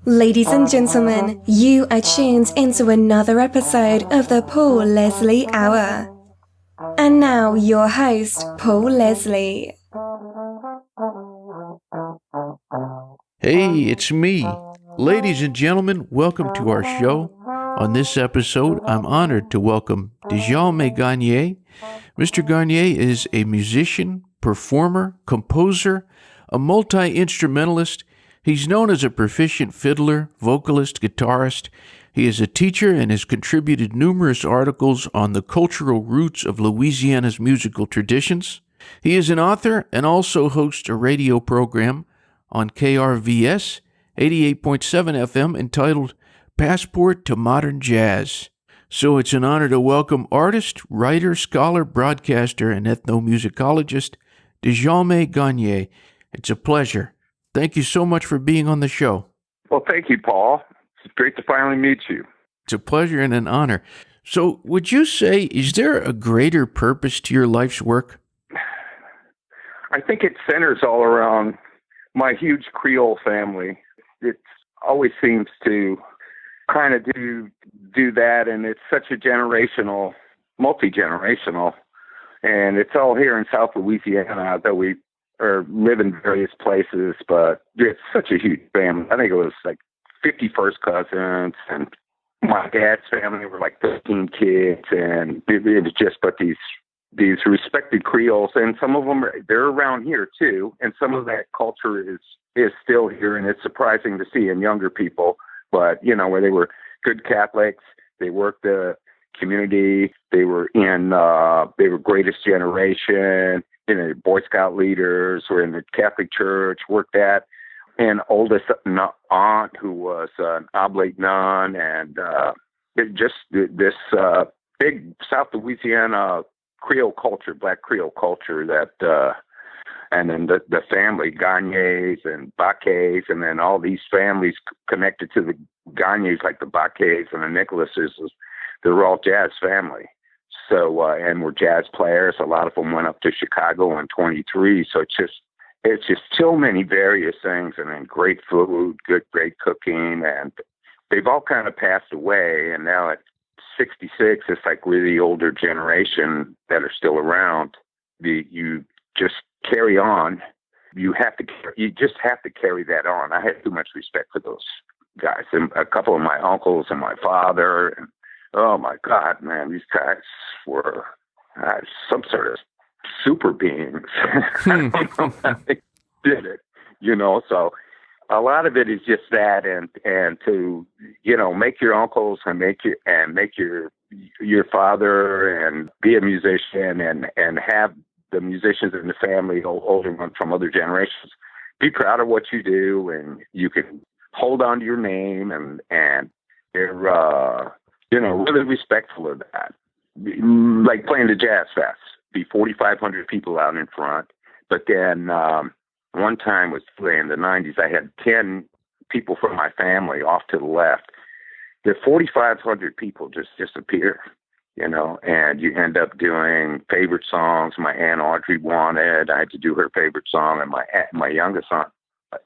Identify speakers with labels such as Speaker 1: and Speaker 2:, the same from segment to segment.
Speaker 1: Ladies and gentlemen, you are tuned into another episode of the Paul Leslie Hour. And now your host, Paul Leslie.
Speaker 2: Hey, it's me. Ladies and gentlemen, welcome to our show. On this episode, I'm honored to welcome D'Jalma Garnier. Mr. Garnier is a musician, performer, composer, a multi-instrumentalist. He's known as a proficient fiddler, vocalist, guitarist. He is a teacher and has contributed numerous articles on the cultural roots of Louisiana's musical traditions. He is an author and also hosts a radio program on KRVS 88.7 FM entitled Passport to Modern Jazz. So it's an honor to welcome artist, writer, scholar, broadcaster, and ethnomusicologist D'Jalma Garnier. It's a pleasure. Thank you so much for being on the show.
Speaker 3: Well, thank you, Paul. It's great to finally meet you.
Speaker 2: It's a pleasure and an honor. So would you say, is there a greater purpose to your life's work?
Speaker 3: I think it centers all around my huge Creole family. It always seems to kind of do that, and it's such a generational, multi-generational, and it's all here in South Louisiana, that we live in various places, but it's such a huge family. I think it was like 50 first cousins, and my dad's family were like 13 kids, and it was just but these respected Creoles, and some of them they're around here too, and some of that culture is still here, and it's surprising to see in younger people. But where they were good Catholics, they worked the community, they were greatest generation, Boy Scout leaders, were in the Catholic Church, worked at, and oldest aunt who was an oblate nun, and this big South Louisiana Creole culture, Black Creole culture that, and then the family, Garniers and Baquets, and then all these families connected to the Garniers, like the Baquets and the Nicholases, they're all jazz family. So, and we're jazz players. A lot of them went up to Chicago in 23. So it's just so many various things, and then great food, great cooking, and they've all kind of passed away. And now at 66, it's like we're the older generation that are still around. You just carry on. You just have to carry that on. I had too much respect for those guys, and a couple of my uncles and my father, and oh my God, man, these guys were some sort of super beings. I don't know how they did it, so a lot of it is just that, and to, make your uncles and make your father and be a musician and have the musicians in the family, older ones from other generations, be proud of what you do, and you can hold on to your name, and they're, really respectful of that. Like playing the Jazz Fest, be 4,500 people out in front. But then one time was in the 90s, I had 10 people from my family off to the left. The 4,500 people just disappear, and you end up doing favorite songs. My Aunt Audrey wanted, I had to do her favorite song, and my youngest aunt,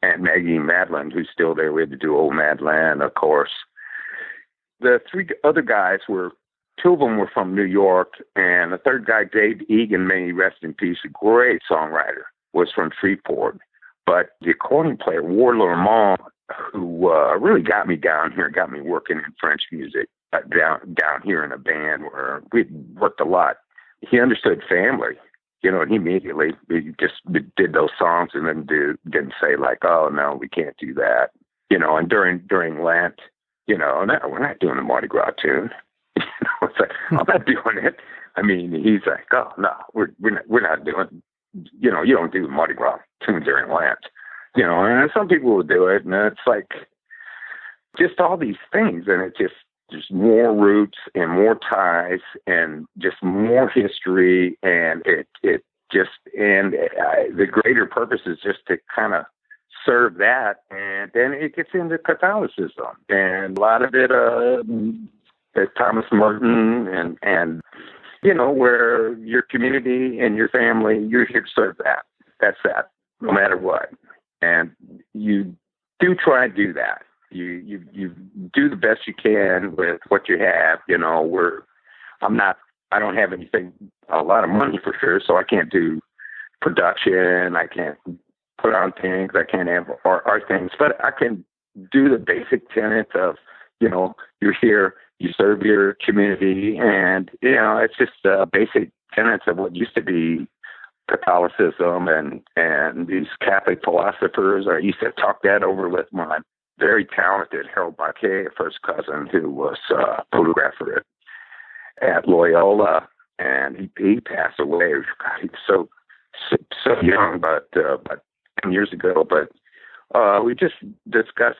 Speaker 3: Aunt Maggie Madeline, who's still there, we had to do Old Madeline, of course. The three other guys two of them were from New York, and the third guy, Dave Egan, may he rest in peace, a great songwriter, was from Shreveport. But the accordion player, Ward Lermont, who really got me down here, got me working in French music down here in a band where we worked a lot. He understood family, and he immediately just did those songs, and then didn't say like, oh no, we can't do that, and during Lent, no, we're not doing a Mardi Gras tune. It's like, I'm not doing it. I mean, he's like, oh no, we're not doing. You don't do Mardi Gras tunes during Lent. And some people will do it, and it's like just all these things, and it just more roots and more ties and just more history, and the greater purpose is just to kind of serve that, and then it gets into Catholicism, and a lot of it Thomas Merton and where your community and your family, you're here to serve that. That's that, no matter what. And you do try to do that. You do the best you can with what you have. I don't have a lot of money for sure, so I can't do production. I can't put on things. I can't have art things, but I can do the basic tenets of, you're here, you serve your community, and, it's just basic tenets of what used to be Catholicism and these Catholic philosophers. I used to talk that over with my very talented Harold Baquet, first cousin, who was a photographer at Loyola, and he passed away. God, he was so young, but 10 years ago. But we just discussed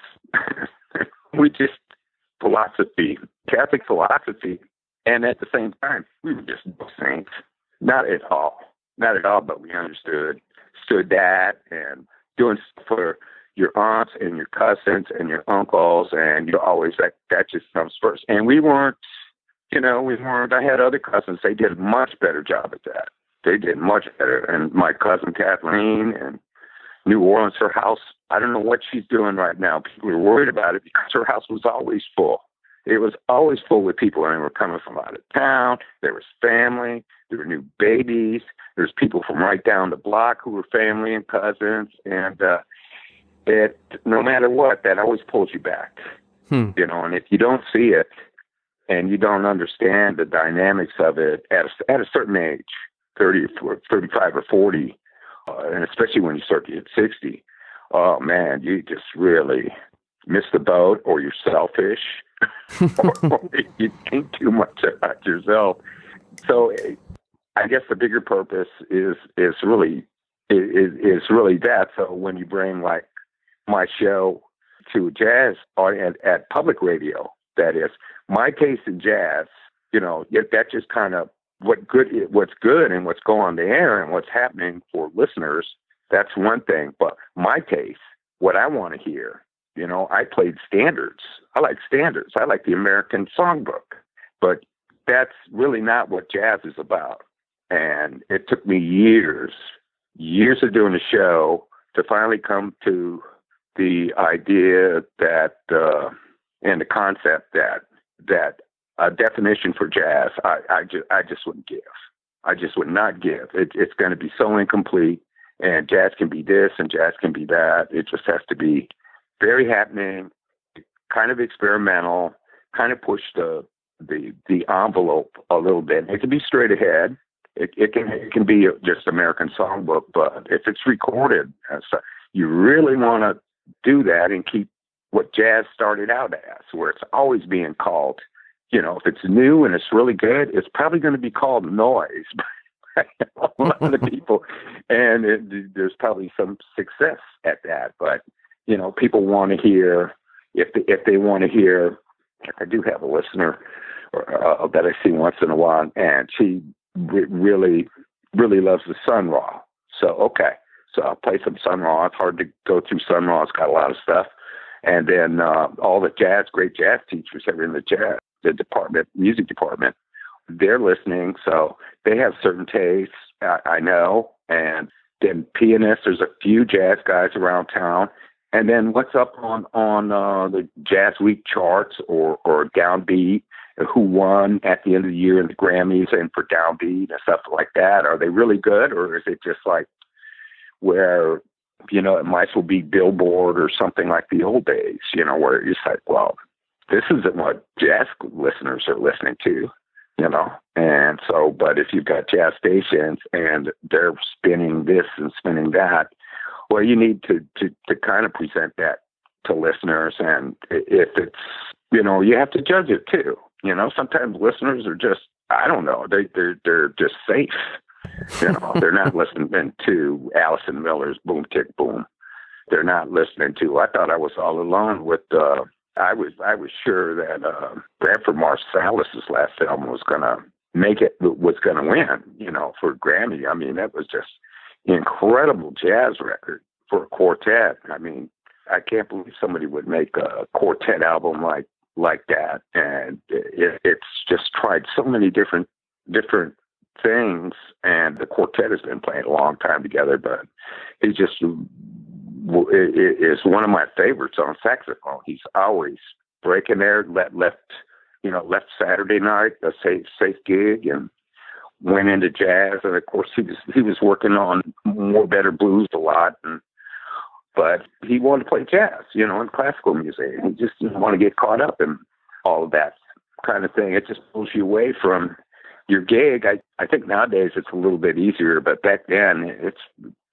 Speaker 3: philosophy, Catholic philosophy, and at the same time, we were just saints. Not at all, but we understood that, and doing stuff for your aunts and your cousins and your uncles, and you're always that just comes first. And we weren't. I had other cousins. They did a much better job at that. They did much better. And my cousin Kathleen in New Orleans, her house, I don't know what she's doing right now. People were worried about it because her house was always full. It was always full with people, and they were coming from out of town. There was family. There were new babies. There's people from right down the block who were family and cousins. And no matter what, that always pulls you back. And if you don't see it, and you don't understand the dynamics of it at a certain age, 30 or 35 or 40, and especially when you start to hit 60, oh man, you just really miss the boat, or you're selfish, or you think too much about yourself. So I guess the bigger purpose is really that. So when you bring like my show to jazz audience at public radio, that is, my taste in jazz, that just kind of what's good and what's going on the air and what's happening for listeners. That's one thing. But my taste, what I want to hear, I played standards. I like standards. I like the American songbook. But that's really not what jazz is about. And it took me years of doing the show to finally come to the idea that and the concept that a definition for jazz, I just wouldn't give. I just would not give. It's going to be so incomplete, and jazz can be this and jazz can be that. It just has to be very happening, kind of experimental, kind of push the envelope a little bit. It can be straight ahead. It can be just American songbook, but if it's recorded, you really want to do that and keep what jazz started out as, where it's always being called, if it's new and it's really good, it's probably going to be called noise by a lot of people. And there's probably some success at that. But, people want to hear, if they want to hear, I do have a listener that I see once in a while, and she really, really loves the Sun Ra. So, okay. So I'll play some Sun Ra. It's hard to go through Sun Ra. It's got a lot of stuff. And then all the great jazz teachers that are in the music department, they're listening. So they have certain tastes, I know. And then pianists, there's a few jazz guys around town. And then what's up on the Jazz Week charts or Downbeat, who won at the end of the year in the Grammys and for Downbeat and stuff like that? Are they really good, or is it just like where, it might as well be Billboard or something like the old days, where it's like, well, this isn't what jazz listeners are listening to, And so, but if you've got jazz stations and they're spinning this and spinning that, well, you need to kind of present that to listeners. And if it's, you have to judge it too. Sometimes listeners are just, I don't know, they're just safe. They're not listening to Allison Miller's Boom Tick Boom. They're not listening to, I thought I was all alone with, I was sure that Branford Marsalis's last album was going to win, for Grammy. I mean, that was just an incredible jazz record for a quartet. I mean, I can't believe somebody would make a quartet album like that. And it's just tried so many different different things, and the quartet has been playing a long time together, but he just is one of my favorites on saxophone. He's always breaking there, left Saturday night, a safe gig, and went into jazz. And of course he was working on more better blues a lot, but he wanted to play jazz, and classical music. He just didn't want to get caught up in all of that kind of thing. It just pulls you away from your gig. I think nowadays it's a little bit easier, but back then it's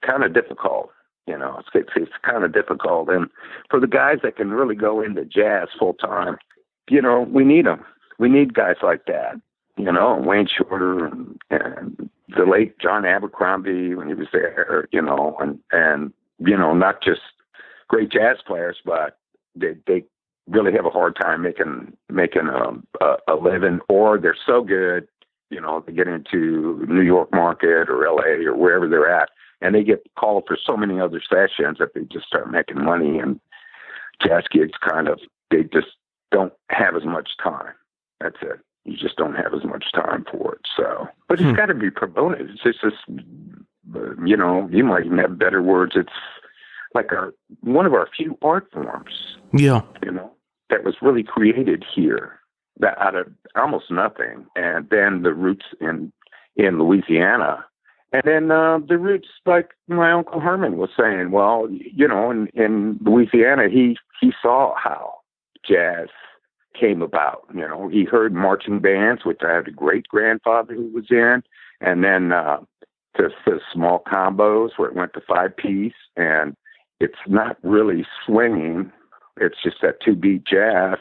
Speaker 3: kind of difficult. It's kind of difficult. And for the guys that can really go into jazz full time, we need them. We need guys like that. Wayne Shorter and the late John Abercrombie when he was there, and not just great jazz players, but they really have a hard time making a living, or they're so good, they get into New York market or LA or wherever they're at, and they get called for so many other sessions that they just start making money, and jazz gigs they just don't have as much time. That's it. You just don't have as much time for it. So, but it's got to be promoted. It's just you might even have better words. It's like one of our few art forms. Yeah. That was really created here, that out of almost nothing, and then the roots in Louisiana, and then the roots, like my Uncle Herman was saying. Well, in Louisiana, he saw how jazz came about. He heard marching bands, which I had a great grandfather who was in, and then to small combos where it went to 5-piece, and it's not really swinging. It's just that 2-beat jazz,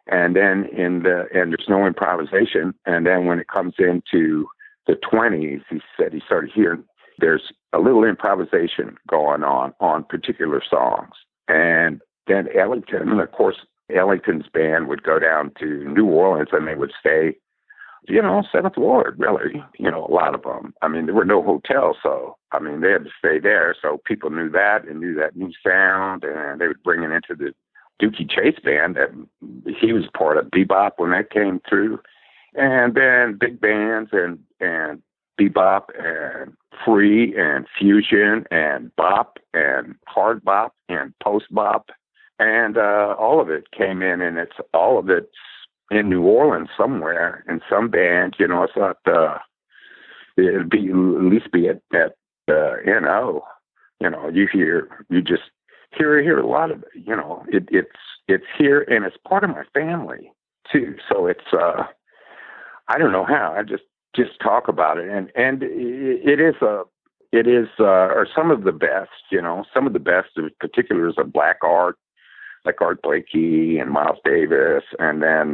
Speaker 3: and then and there's no improvisation. And then when it comes into the 20s, he said he started hearing there's a little improvisation going on particular songs. And then Ellington, and of course, Ellington's band would go down to New Orleans, and they would stay, Seventh Ward, really, a lot of them. I mean, there were no hotels, so, they had to stay there. So people knew that and knew that new sound, and they would bring it into the Dookie Chase band that he was part of, bebop, when that came through. And then big bands and bebop and free and fusion and bop and hard bop and post bop. And all of it came in, and all of it's in New Orleans somewhere in some band. It's not. It'd be at least be at NO. You just hear a lot of it. It's here, and it's part of my family too. So it's I don't know how. I just talk about it, and it is or some of the best. Some of the best, in particular, is a black art, like Art Blakey and Miles Davis. And then,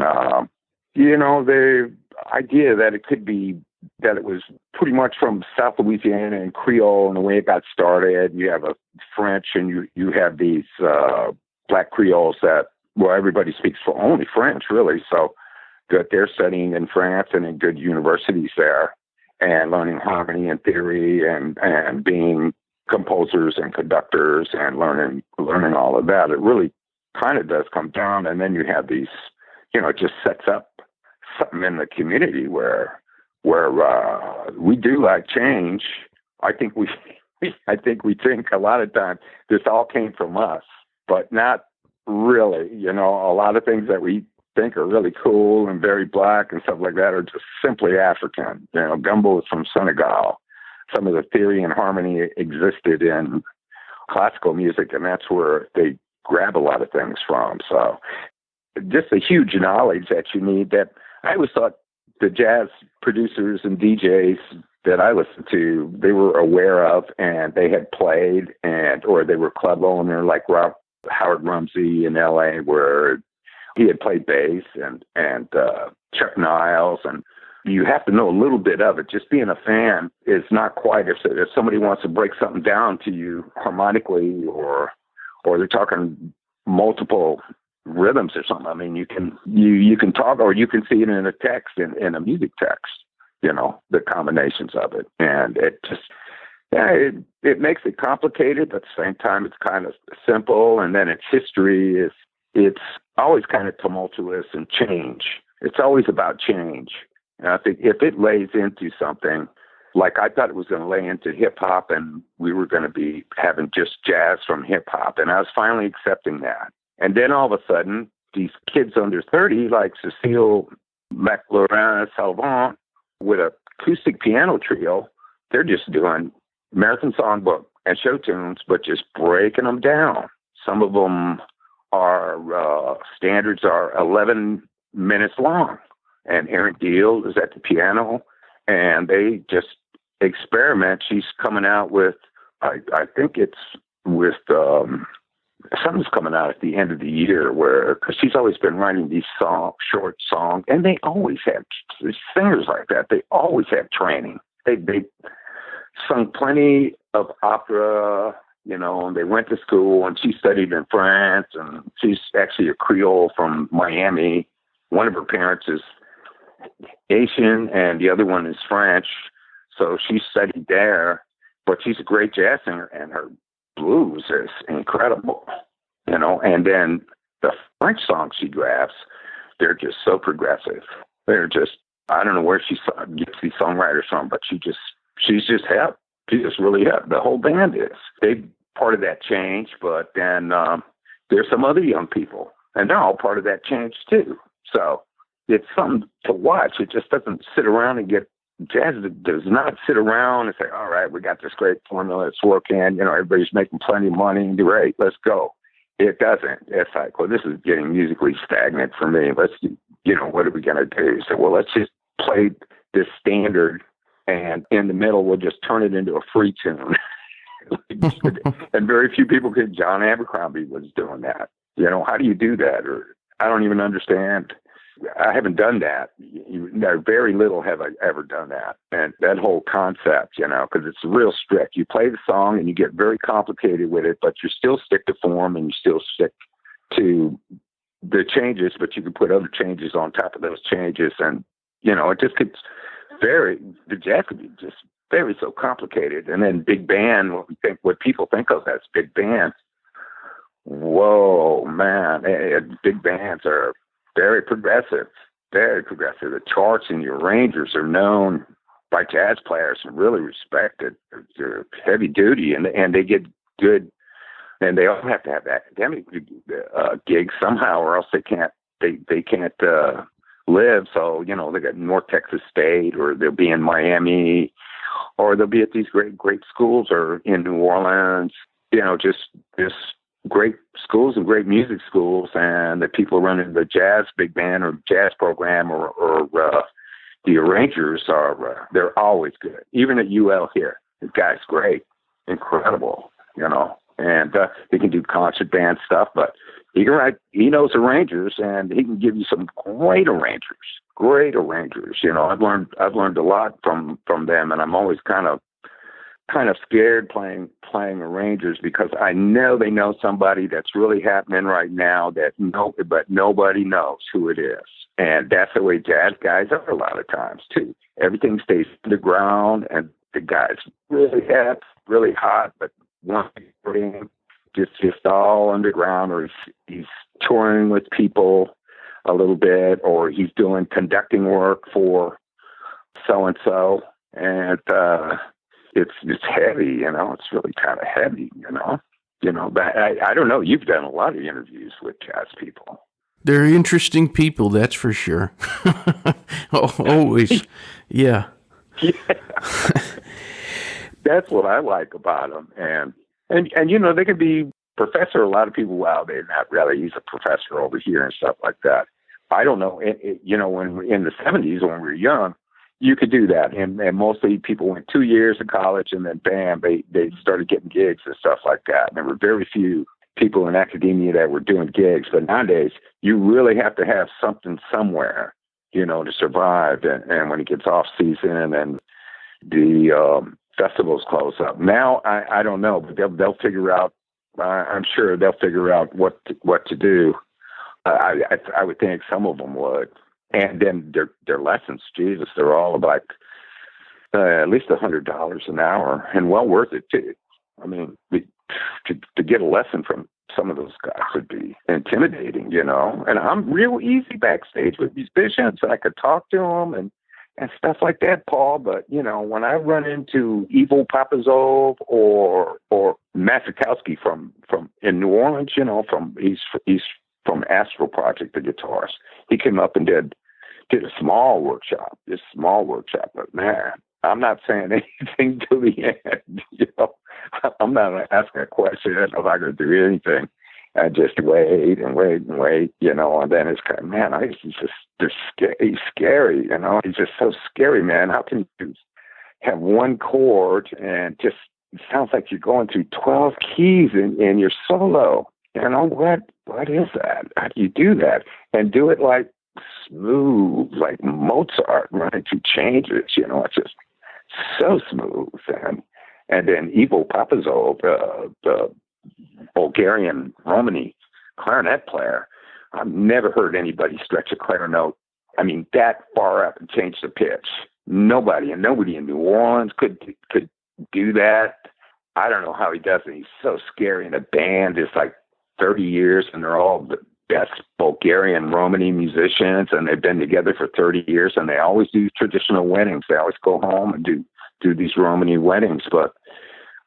Speaker 3: the idea that it was pretty much from South Louisiana and Creole and the way it got started. You have a French, and you have these black Creoles that, everybody speaks only French, really. So that they're studying in France and in good universities there and learning harmony and theory and being composers and conductors and learning all of that. It really kind of does come down, and then you have these, it just sets up something in the community where we do like change. I think we think a lot of times this all came from us, but not really. A lot of things that we think are really cool and very black and stuff like that are just simply African. Gumbo is from Senegal. Some of the theory and harmony existed in classical music, and that's where they grab a lot of things from. So just a huge knowledge that you need, that I always thought the jazz producers and DJs that I listened to, they were aware of, and they had played, or they were club owner, like Howard Rumsey in LA, where he had played bass, and Chuck Niles, and you have to know a little bit of it. Just being a fan is not quite, if somebody wants to break something down to you harmonically, or they're talking multiple rhythms or something. You can talk, or you can see it in a text, in a music text, the combinations of it. And it just, it makes it complicated, but at the same time, it's kind of simple. And then its history it's always kind of tumultuous and change. It's always about change. And I think if it lays into something, like I thought it was going to lay into hip hop and we were going to be having just jazz from hip hop. And I was finally accepting that. And then all of a sudden, these kids under 30, like Cecile McLaurin-Salvant, with an acoustic piano trio, they're just doing Marathon Songbook and show tunes, but just breaking them down. Some of them are, standards are 11 minutes long. And Erin Deal is at the piano, and they just experiment. She's coming out with, I think it's with, something's coming out at the end of the year because she's always been writing these short songs, and they always have singers like that. They always have training. They sung plenty of opera, and they went to school, and she studied in France, and she's actually a Creole from Miami. One of her parents is Asian, and the other one is French. So she studied there, but she's a great jazz singer, and her blues is incredible, and then the French songs she grabs, they're just so progressive. They're just, I don't know where she gets these songwriters from, but she's just hip. She's just really hip. The whole band is. They part of that change, but then there's some other young people, and they're all part of that change too. So it's something to watch. It just doesn't sit around and get jazz does not sit around and say, all right, we got this great formula, it's working, everybody's making plenty of money, great, let's go. It doesn't. It's like, well, this is getting musically stagnant for me. Let's, what are we going to do? So, well, let's just play this standard, and in the middle, we'll just turn it into a free tune. And very few people could. John Abercrombie was doing that. How do you do that? Or I don't even understand. I haven't done that. Very little have I ever done that. And that whole concept, because it's real strict. You play the song and you get very complicated with it, but you still stick to form and you still stick to the changes, but you can put other changes on top of those changes. And, it just gets the jazz could be just very so complicated. And then big band, what people think of as big bands. Whoa, man, big bands are very progressive, very progressive. The charts and the arrangers are known by jazz players and really respected. They're heavy duty, and they get good, and they all have to have academic gigs somehow, or else they can't live. So they got North Texas State, or they'll be in Miami, or they'll be at these great schools, or in New Orleans. Just this. Great schools and great music schools, and the people running the jazz big band or jazz program or the arrangers they're always good. Even at UL here, the guy's great, incredible, and he can do concert band stuff, but he can write, he knows arrangers, and he can give you some great arrangers. I've learned a lot from them, and I'm always kind of scared playing arrangers, because I know they know somebody that's really happening right now but nobody knows who it is. And that's the way jazz guys are a lot of times too. Everything stays underground, and the guy's really hot, but one thing just all underground, or he's touring with people a little bit, or he's doing conducting work for so-and-so. And, it's heavy, it's really kind of heavy, but I don't know. You've done a lot of interviews with jazz people.
Speaker 2: They're interesting people, that's for sure. Always. Yeah.
Speaker 3: That's what I like about them. And they could be professor. A lot of people, wow, they're not really, he's a professor over here and stuff like that. I don't know. When in the 70s, when we were young, you could do that, and mostly people went 2 years of college, and then bam, they started getting gigs and stuff like that. And there were very few people in academia that were doing gigs, but nowadays you really have to have something somewhere, to survive. And when it gets off season and the festivals close up, now I don't know, but they'll figure out. I'm sure they'll figure out what to do. I would think some of them would. And then their lessons, Jesus, they're all like at least $100 an hour, and well worth it too. I mean, to get a lesson from some of those guys would be intimidating, And I'm real easy backstage with musicians. I could talk to them, and and stuff like that, Paul. But, you know, when I run into Ivo Papazov or Masikowski from in New Orleans, you know, he's from Astral Project, the guitarist. He came up and did a small workshop, but man, I'm not saying anything to the end. You know, I'm not asking a question if I could do anything. I just wait and wait and wait, you know, and then it's kind of, man, he's scary, you know, he's just so scary, man. How can you have one chord and just, it sounds like you're going through 12 keys in your solo? You know, what is that? How do you do that? And do it like smooth, like Mozart running through changes, you know, it's just so smooth. And then Ivo Papazov, the Bulgarian Romani clarinet player, I've never heard anybody stretch a clarinet, I mean, that far up and change the pitch. Nobody in New Orleans could do that. I don't know how he does it. He's so scary. And the band is like 30 years, and they're all the best Bulgarian Romani musicians, and they've been together for 30 years, and they always do traditional weddings. They always go home and do these Romani weddings. But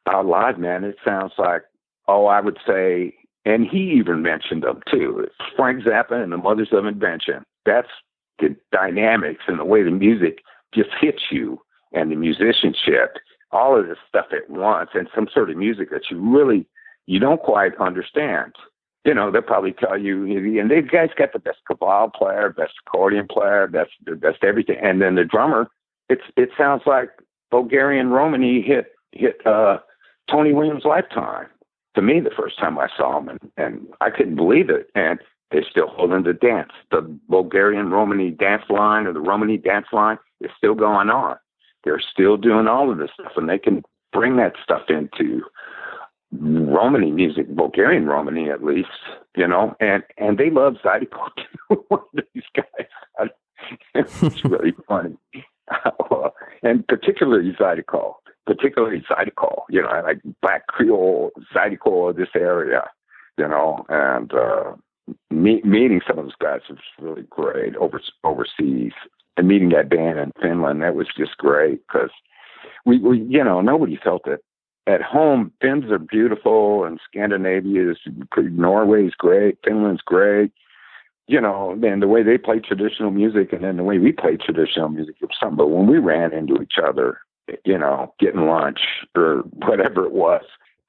Speaker 3: out live, man, it sounds like, I would say, and he even mentioned them too, Frank Zappa and the Mothers of Invention. That's the dynamics and the way the music just hits you, and the musicianship, all of this stuff at once, and some sort of music that you don't quite understand. You know, they'll probably tell you, and the guy's got the best cabal player, best accordion player, best everything. And then the drummer, it sounds like Bulgarian Romani hit Tony Williams' Lifetime. To me, the first time I saw him, and I couldn't believe it. And they're still holding the dance. The Bulgarian Romani dance line, or the Romani dance line, is still going on. They're still doing all of this stuff, and they can bring that stuff into Romani music, Bulgarian Romani at least, you know, and they love Zydeco too. One of these guys, it's really funny, and particularly Zydeco, you know, like Black Creole Zydeco of this area, you know, and meeting some of those guys was really great overseas, and meeting that band in Finland, that was just great because we you know, nobody felt it. At home, Finns are beautiful, and Scandinavia is great. Norway's great. Finland's great. You know, and the way they play traditional music, and then the way we play traditional music, it was something. But when we ran into each other, you know, getting lunch or whatever it was,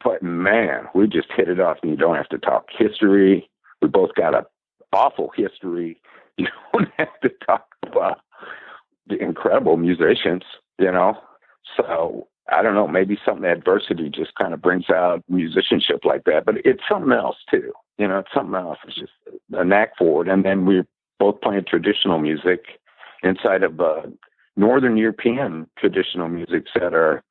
Speaker 3: but man, we just hit it off, and you don't have to talk history. We both got an awful history. You don't have to talk about the incredible musicians, you know. So I don't know, maybe something, adversity just kind of brings out musicianship like that, but it's something else too. You know, it's something else. It's just a knack for it. And then we're both playing traditional music inside of Northern European traditional music that are,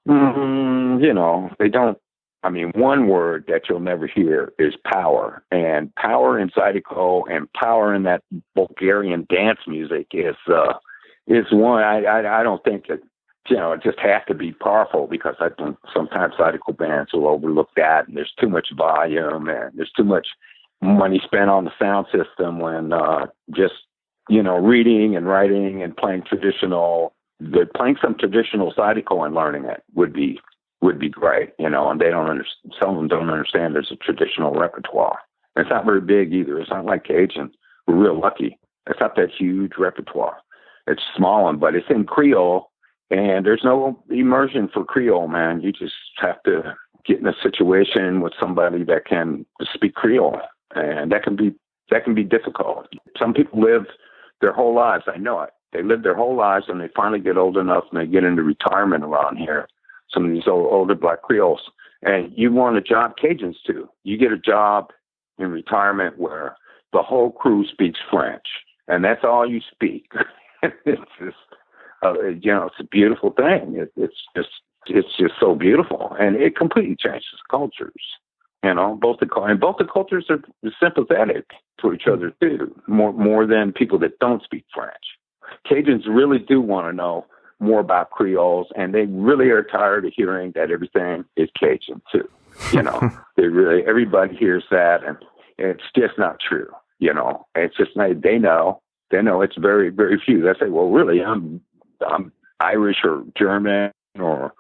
Speaker 3: you know, they don't, I mean, one word that you'll never hear is power, and power in Zydeco and power in that Bulgarian dance music is one, I don't think that, you know, it just has to be powerful, because I think sometimes Zydeco bands will overlook that, and there's too much volume, and there's too much money spent on the sound system when just, you know, reading and writing and playing some traditional Zydeco and learning it would be great, you know, and some of them don't understand there's a traditional repertoire. It's not very big either. It's not like Cajun. We're real lucky. It's not that huge repertoire. It's small, but it's in Creole. And there's no immersion for Creole, man. You just have to get in a situation with somebody that can speak Creole, and that can be difficult. Some people live their whole lives. I know it. They live their whole lives, and they finally get old enough, and they get into retirement around here. Some of these older Black Creoles, and you want a job. Cajuns too. You get a job in retirement where the whole crew speaks French, and that's all you speak. It's just. You know, it's a beautiful thing. It's just so beautiful, and it completely changes cultures. You know, both the cultures are sympathetic to each other too, more than people that don't speak French. Cajuns really do want to know more about Creoles, and they really are tired of hearing that everything is Cajun too. You know, everybody hears that, and it's just not true. You know, it's just they know They know it's very, very few. They say, well, really, I'm Irish or German or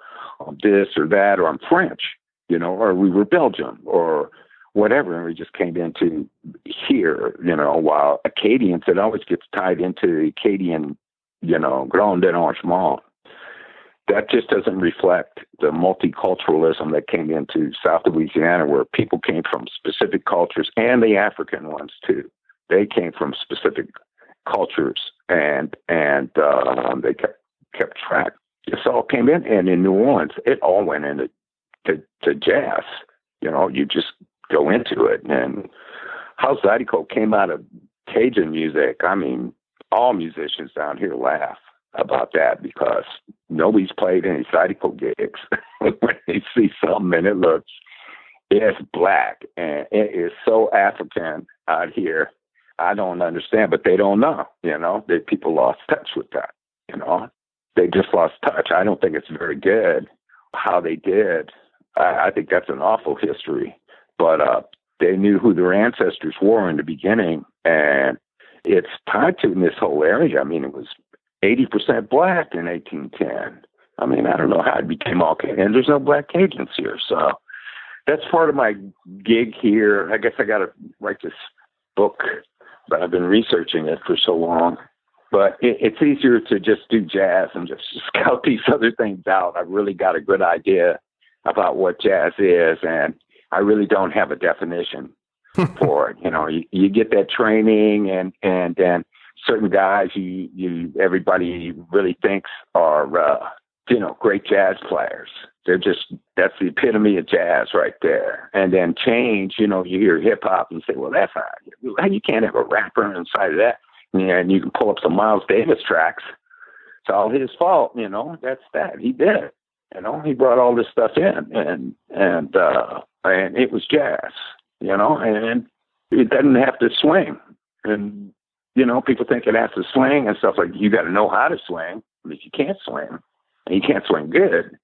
Speaker 3: this or that, or I'm French, you know, or we were Belgian or whatever. And we just came into here, you know, while Acadians, it always gets tied into the Acadian, you know, grand arrangement. That just doesn't reflect the multiculturalism that came into South Louisiana, where people came from specific cultures, and the African ones too. They came from specific cultures, and they kept track. This all came in, and in New Orleans, it all went into to jazz. You know, you just go into it, and how Zydeco came out of Cajun music. I mean, all musicians down here laugh about that because nobody's played any Zydeco gigs when they see something and it's black and it is so African out here. I don't understand, but they don't know, you know, people lost touch with that, you know, they just lost touch. I don't think it's very good how they did. I think that's an awful history, but they knew who their ancestors were in the beginning, and it's tied to in this whole area. I mean, it was 80% black in 1810. I mean, I don't know how it became all Cajun. And there's no black Cajuns here. So that's part of my gig here. I guess I got to write this book, but I've been researching it for so long. But it's easier to just do jazz and just scout these other things out. I've really got a good idea about what jazz is, and I really don't have a definition for it. You know, you get that training, and then certain guys everybody really thinks are, you know, great jazz players. That's the epitome of jazz right there. And then change, you know, you hear hip hop and say, well, that's not, you can't have a rapper inside of that. And you can pull up some Miles Davis tracks. It's all his fault, you know, that's that. He did it. You know, he brought all this stuff in, and it was jazz, you know, and it doesn't have to swing. And, you know, people think it has to swing and stuff like you got to know how to swing. But if you can't swing, and you can't swing good,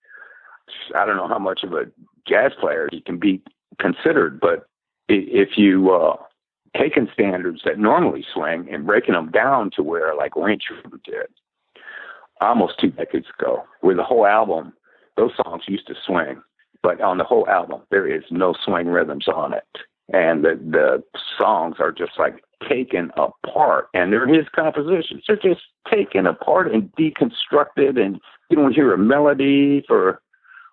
Speaker 3: I don't know how much of a jazz player you can be considered. But if you taking standards that normally swing and breaking them down to where, like Range Rover did almost 2 decades ago, where the whole album, those songs used to swing, but on the whole album, there is no swing rhythms on it. And the songs are just like taken apart, and they're his compositions. They're just taken apart and deconstructed, and you don't hear a melody for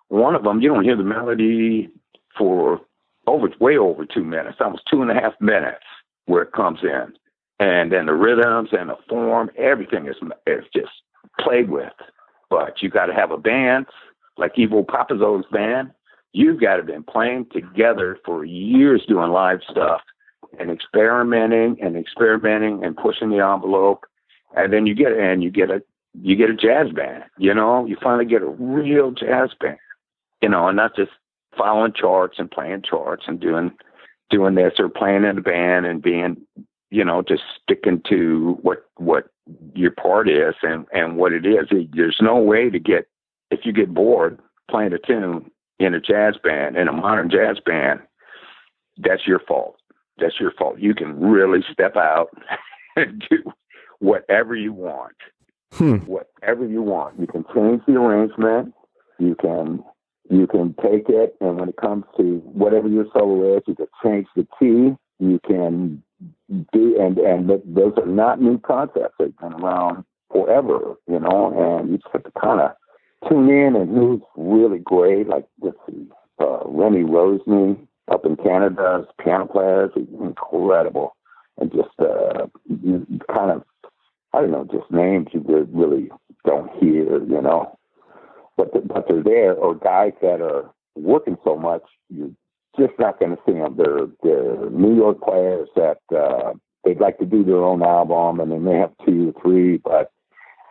Speaker 3: one of them. You don't hear the melody for way over 2 minutes, almost 2.5 minutes, where it comes in. And then the rhythms and the form, everything is just played with. But you got to have a band, like Ivo Papazzo's band. You've got to have been playing together for years doing live stuff and experimenting and pushing the envelope. And then you get a jazz band, you know, you finally get a real jazz band, you know, and not just following charts and playing charts and doing this or playing in a band and being, you know, just sticking to what your part is and what it is. There's no way to get, if you get bored playing a tune in a jazz band, in a modern jazz band, that's your fault. That's your fault. You can really step out and do whatever you want. Whatever you want. You can change the arrangement. You can take it, and when it comes to whatever your solo is, you can change the key. You can do, and those are not new concepts. They've been around forever, you know, and you just have to kind of tune in and who's really great, like Remy Rosny up in Canada, piano players, incredible. And just kind of, I don't know, just names you really don't hear, you know. But they're there, or guys that are working so much, you're just not going to see them. They're New York players that they'd like to do their own album, and they may have 2 or 3, but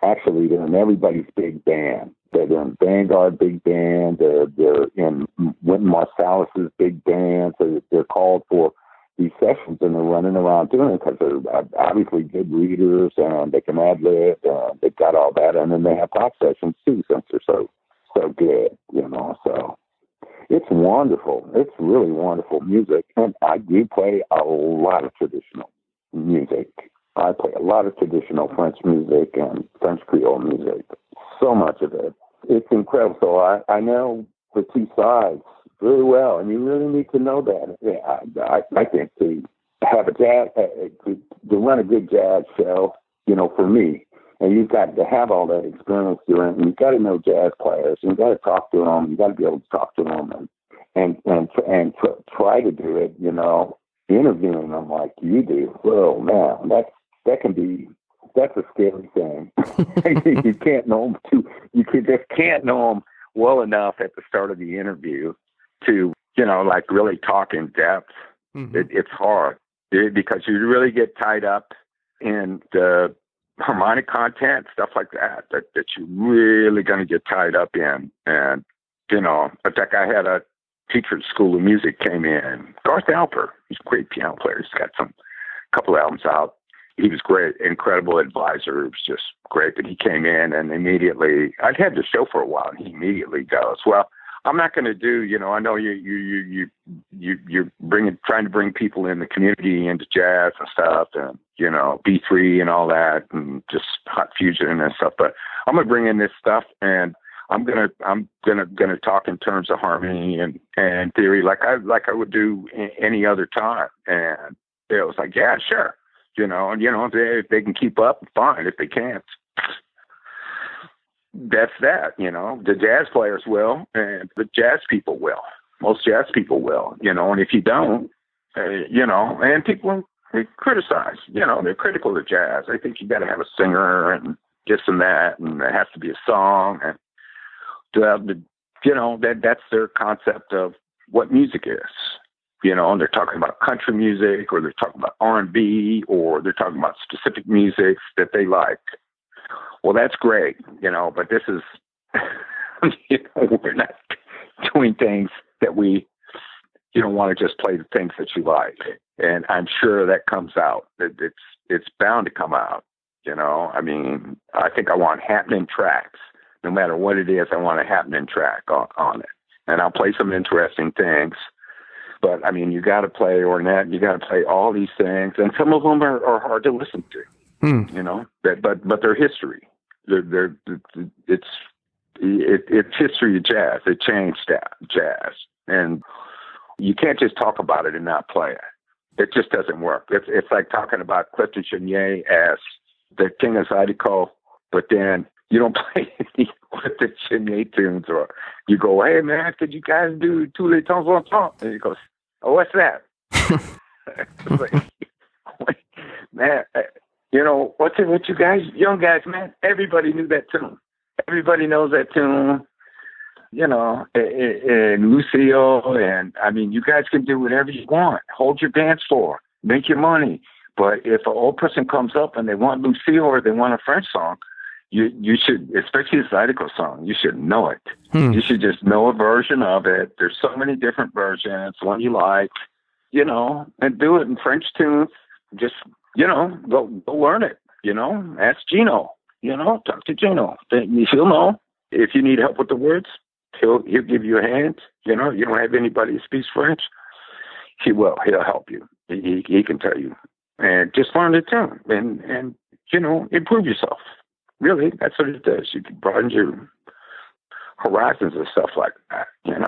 Speaker 3: actually they're in everybody's big band. They're in Vanguard big band. They're in Wynton Marsalis's big band. So they're called for these sessions, and they're running around doing it because they're obviously good readers and they can ad lib. They've got all that, and then they have pop sessions too, since they're so good, you know. So it's wonderful. It's really wonderful music, and I do play a lot of traditional music. I play a lot of traditional French music and French Creole music. So much of it. It's incredible. So I know the two sides really well, and you really need to know that. Yeah, I think to have a jazz, to run a good jazz show, for me, and you've got to have all that experience doing it, and you've got to know jazz players, and you've got to talk to them, you've got to be able to talk to them, and try to do it, interviewing them like you do. Oh man, that's a scary thing. You can't know them just can't know them well enough at the start of the interview to, like really talk in depth. Mm-hmm. It's hard because you really get tied up in the harmonic content, stuff like that you're really going to get tied up in. And, in fact, I had a teacher at School of Music came in, Garth Alper. He's a great piano player. He's got a couple albums out. He was great, incredible advisor. It was just great. But he came in and immediately, I'd had the show for a while, and he immediately goes, well, I'm not going to do, I know you're trying to bring people in the community into jazz and stuff, and, B3 and all that, and just hot fusion and stuff. But I'm going to bring in this stuff, and I'm gonna talk in terms of harmony and theory, like I would do any other time. And it was like, yeah, sure. If they can keep up, fine. If they can't, that's that. The jazz players will, and the jazz people will. Most jazz people will. And if you don't, and people they criticize. They're critical of jazz. I think you got to have a singer and this and that, and there has to be a song, and that's their concept of what music is. And they're talking about country music, or they're talking about R&B, or they're talking about specific music that they like. Well, that's great, but this is, we're not doing things that we, you don't want to just play the things that you like. And I'm sure that comes out. It's bound to come out, I think I want happening tracks. No matter what it is, I want a happening track on it. And I'll play some interesting things. But, you got to play Ornette, you got to play all these things. And some of them are hard to listen to, but they're history. It's history of jazz. It changed jazz. And you can't just talk about it and not play it. It just doesn't work. It's like talking about Clifton Chenier as the king of Zydeco, but then you don't play any Clifton Chenier tunes, or you go, hey man, could you guys do Tous les temps en temps? And he goes, oh, what's that? Man, what you guys, young guys, man, everybody knew that tune. Everybody knows that tune, and Lucille, and you guys can do whatever you want. Hold your dance floor, make your money. But if an old person comes up and they want Lucille or they want a French song, you should, especially a Zydeco song, you should know it. You should just know a version of it. There's so many different versions, one you like, and do it in French tunes. Just, go learn it, ask Gino, talk to Gino. He'll know. If you need help with the words, he'll give you a hand. You don't have anybody who speaks French, he will. He'll help you. He can tell you. And just learn the tune and improve yourself. Really, that's what it does. You can broaden your horizons and stuff like that, And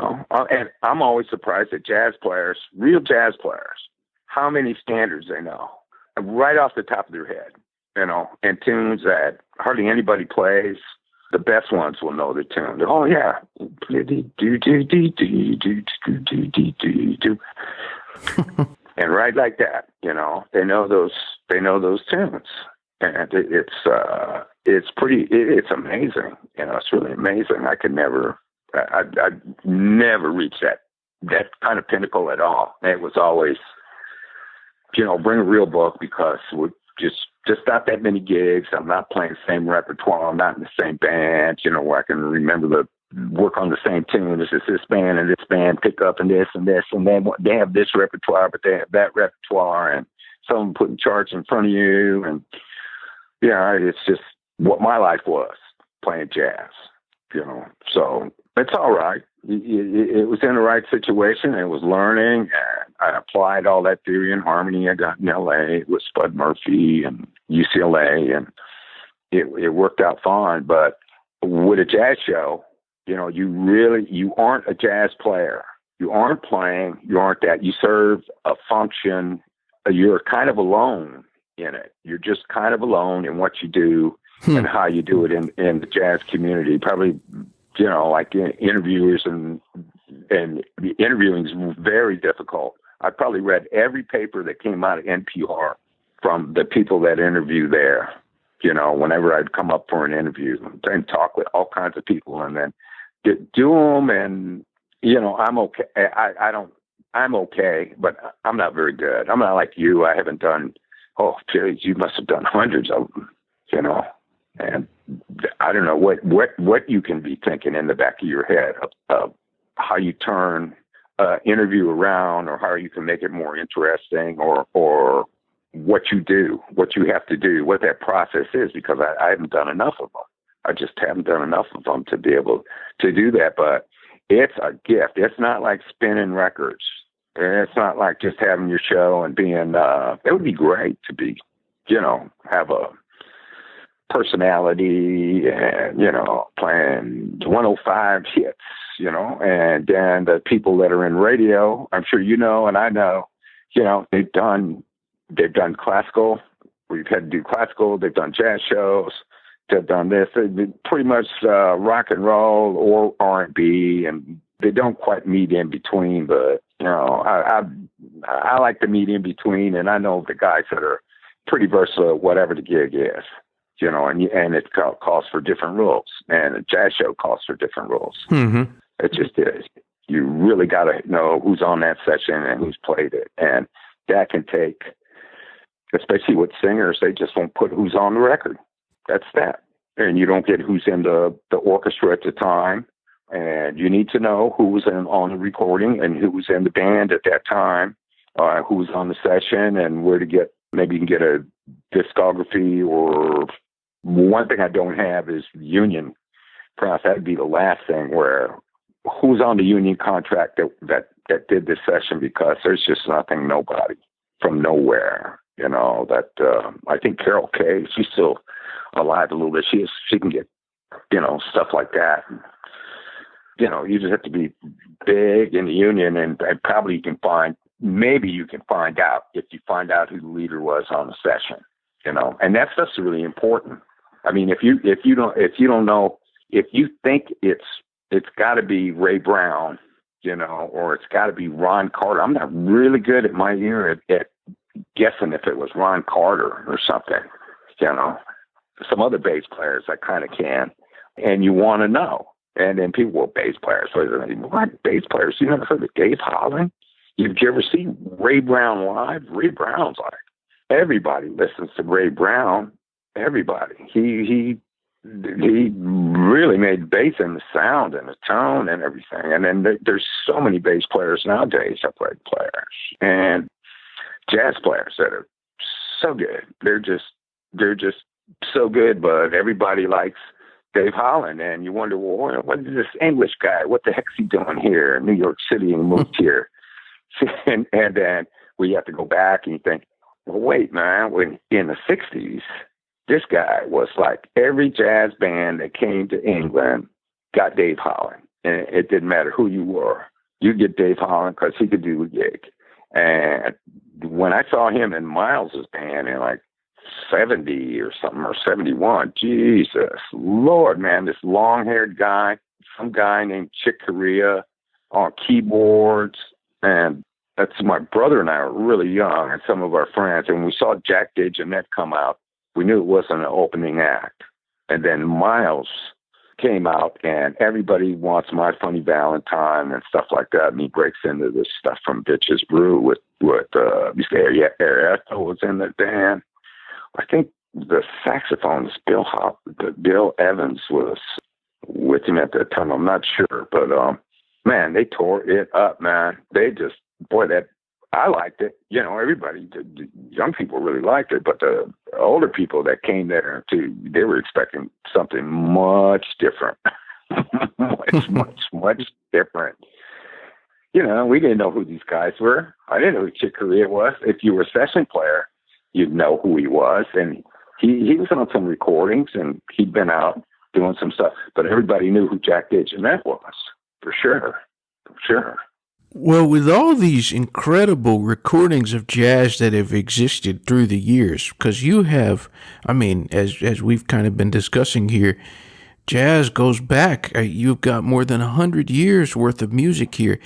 Speaker 3: I'm always surprised at jazz players, real jazz players, how many standards they know right off the top of their head, and tunes that hardly anybody plays. The best ones will know the tune. Oh yeah, and right like that, they know those tunes. And it's amazing. It's really amazing. I'd never reach that kind of pinnacle at all. It was always, bring a real book, because we're just not that many gigs. I'm not playing the same repertoire. I'm not in the same band, where I can remember work on the same tune. This is this band and this band, pick up and this, and then they have this repertoire, but they have that repertoire, and someone putting charts in front of you, and it's just what my life was, playing jazz, So it's all right. It was in the right situation. It was learning, and I applied all that theory and harmony I got in L.A. with Spud Murphy, and UCLA, and it worked out fine. But with a jazz show, you aren't a jazz player. You aren't playing. You aren't that. You serve a function. You're kind of alone in it. You're just kind of alone in what you do and how you do it in the jazz community. Probably, like interviewers and interviewing is very difficult. I probably read every paper that came out of NPR from the people that interview there. Whenever I'd come up for an interview and talk with all kinds of people, and then do them. And I'm okay. I'm okay, but I'm not very good. I'm not like you. I haven't done. Oh, geez, you must have done hundreds of them. And I don't know what you can be thinking in the back of your head of how you turn interview around, or how you can make it more interesting, or what you do, what you have to do, what that process is, because I haven't done enough of them. I just haven't done enough of them to be able to do that. But it's a gift. It's not like spinning records. It's not like just having your show and being, it would be great to be, have a personality and, playing 105 hits, and then the people that are in radio, I'm sure and I know, they've done classical. We've had to do classical. They've done jazz shows. They've done this. They've been pretty much rock and roll or R&B, and they don't quite meet in between. But I like to meet in between, and I know the guys that are pretty versatile at whatever the gig is. And it calls for different rules, and a jazz show calls for different rules.
Speaker 2: Mm-hmm.
Speaker 3: It just is. You really got to know who's on that session and who's played it, and that can take. Especially with singers, they just won't put who's on the record. That's that. And you don't get who's in the orchestra at the time. And you need to know who was on the recording and who was in the band at that time, who was on the session, and where to get, maybe you can get a discography. Or one thing I don't have is union. Perhaps that'd be the last thing, where who's on the union contract that did this session, because there's just nobody from nowhere. I think Carol Kay, she's still alive a little bit. She can get, stuff like that. You just have to be big in the union, and probably you can find out if you find out who the leader was on the session, and that stuff's really important. I mean, if you don't know, if you think it's got to be Ray Brown, or it's got to be Ron Carter. I'm not really good at my ear at guessing if it was Ron Carter or something, some other bass players I kind of can, and you want to know. And then people, bass players, what bass players? You never heard of Dave Holland? Did you ever see Ray Brown live? Ray Brown's like, everybody listens to Ray Brown. Everybody. He really made bass in the sound and the tone and everything. And then there's so many bass players nowadays, upright players, and jazz players that are so good. They're just so good, but everybody likes Dave Holland, and you wonder, well, what is this English guy? What the heck's he doing here in New York City and moved here? and then we have to go back and you think, well, wait, man, when in the 60s, this guy was like every jazz band that came to England got Dave Holland, and it didn't matter who you were. You get Dave Holland because he could do a gig. And when I saw him in Miles's band in like 70 or something, or 71, Jesus Lord, man, this long-haired guy, some guy named Chick Corea on keyboards, and that's my brother and I were really young, and some of our friends, and we saw Jack DeJohnette come out. We knew it wasn't an opening act. And then Miles came out, and everybody wants My Funny Valentine and stuff like that. And he breaks into this stuff from Bitches Brew with Arietta was in the band. I think the saxophonist Bill Evans was with him at that time. I'm not sure, but man, they tore it up, man. They just, I liked it. Everybody, the young people really liked it, but the older people that came there too, they were expecting something much different. much different. We didn't know who these guys were. I didn't know who Chick Corea was. If you were a session player, you'd know who he was. And he was on some recordings, and he'd been out doing some stuff, but everybody knew who Jack DeJohnette was, for sure.
Speaker 2: Well, with all these incredible recordings of jazz that have existed through the years, because you have, I mean, as we've kind of been discussing here, jazz goes back. You've got more than 100 years worth of music here.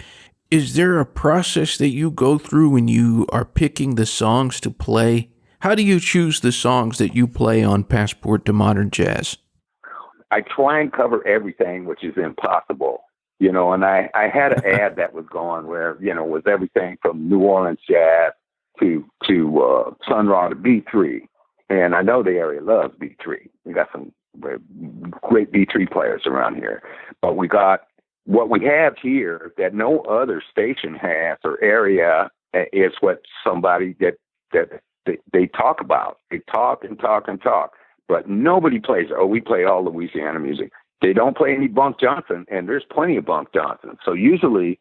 Speaker 2: Is there a process that you go through when you are picking the songs to play? How do you choose the songs that you play on Passport to Modern Jazz?
Speaker 3: I try and cover everything, which is impossible. And I had an ad that was going where, was everything from New Orleans jazz to Sun Ra to B3. And I know the area loves B3. We got some great B3 players around here. But we got what we have here that no other station has or area is what somebody that they talk about. They talk and talk and talk. But nobody plays, we play all Louisiana music. They don't play any Bunk Johnson, and there's plenty of Bunk Johnson. So usually,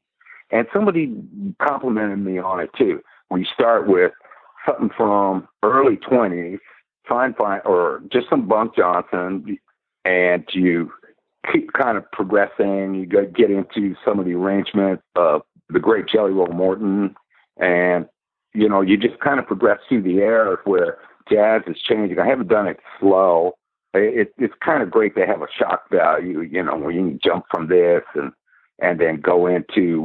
Speaker 3: and somebody complimented me on it too, we start with something from early 20s, or just some Bunk Johnson, and you keep kind of progressing. You get into some of the arrangement of the great Jelly Roll Morton, and, you just kind of progress through the era where jazz is changing. I haven't done it slow. It's kind of great to have a shock value, where you can jump from this and then go into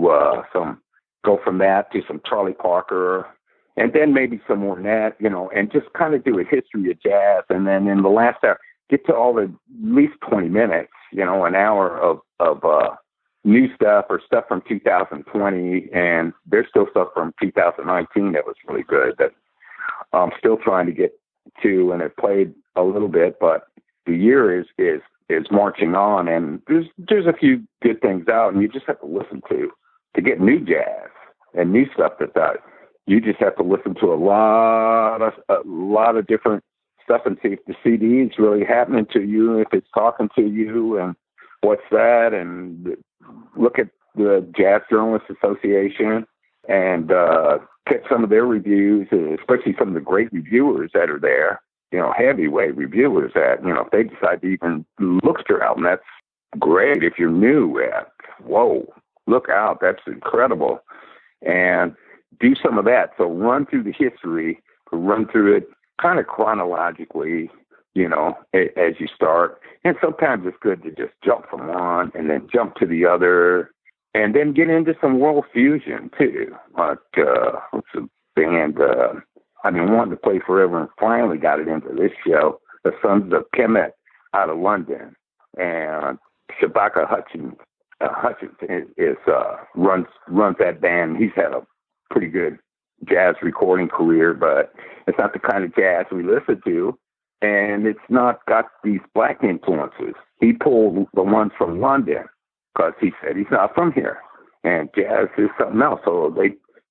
Speaker 3: go from that to some Charlie Parker, and then maybe some more Nat, and just kind of do a history of jazz. And then in the last hour, get to all at least 20 minutes, an hour of new stuff or stuff from 2020. And there's still stuff from 2019 that was really good that I'm still trying to get to, and I've played a little bit, but the year is marching on, and there's a few good things out, and you just have to listen to get new jazz and new stuff that's out. You just have to listen to a lot of different stuff and see if the CD is really happening to you, if it's talking to you, and what's that, and look at the Jazz Journalists Association and pick some of their reviews, especially some of the great reviewers that are there. Heavyweight reviewers that, if they decide to even look at your album, that's great. If you're new, whoa, look out, that's incredible. And do some of that. So run through the history, run through it kind of chronologically, as you start. And sometimes it's good to just jump from one and then jump to the other, and then get into some world fusion too. Like, what's the band, I've been wanting to play forever, and finally got it into this show, the Sons of Kemet out of London. And Shabaka Hutchins runs that band. He's had a pretty good jazz recording career, but it's not the kind of jazz we listen to, and it's not got these black influences. He pulled the ones from London because he said he's not from here, and jazz is something else. So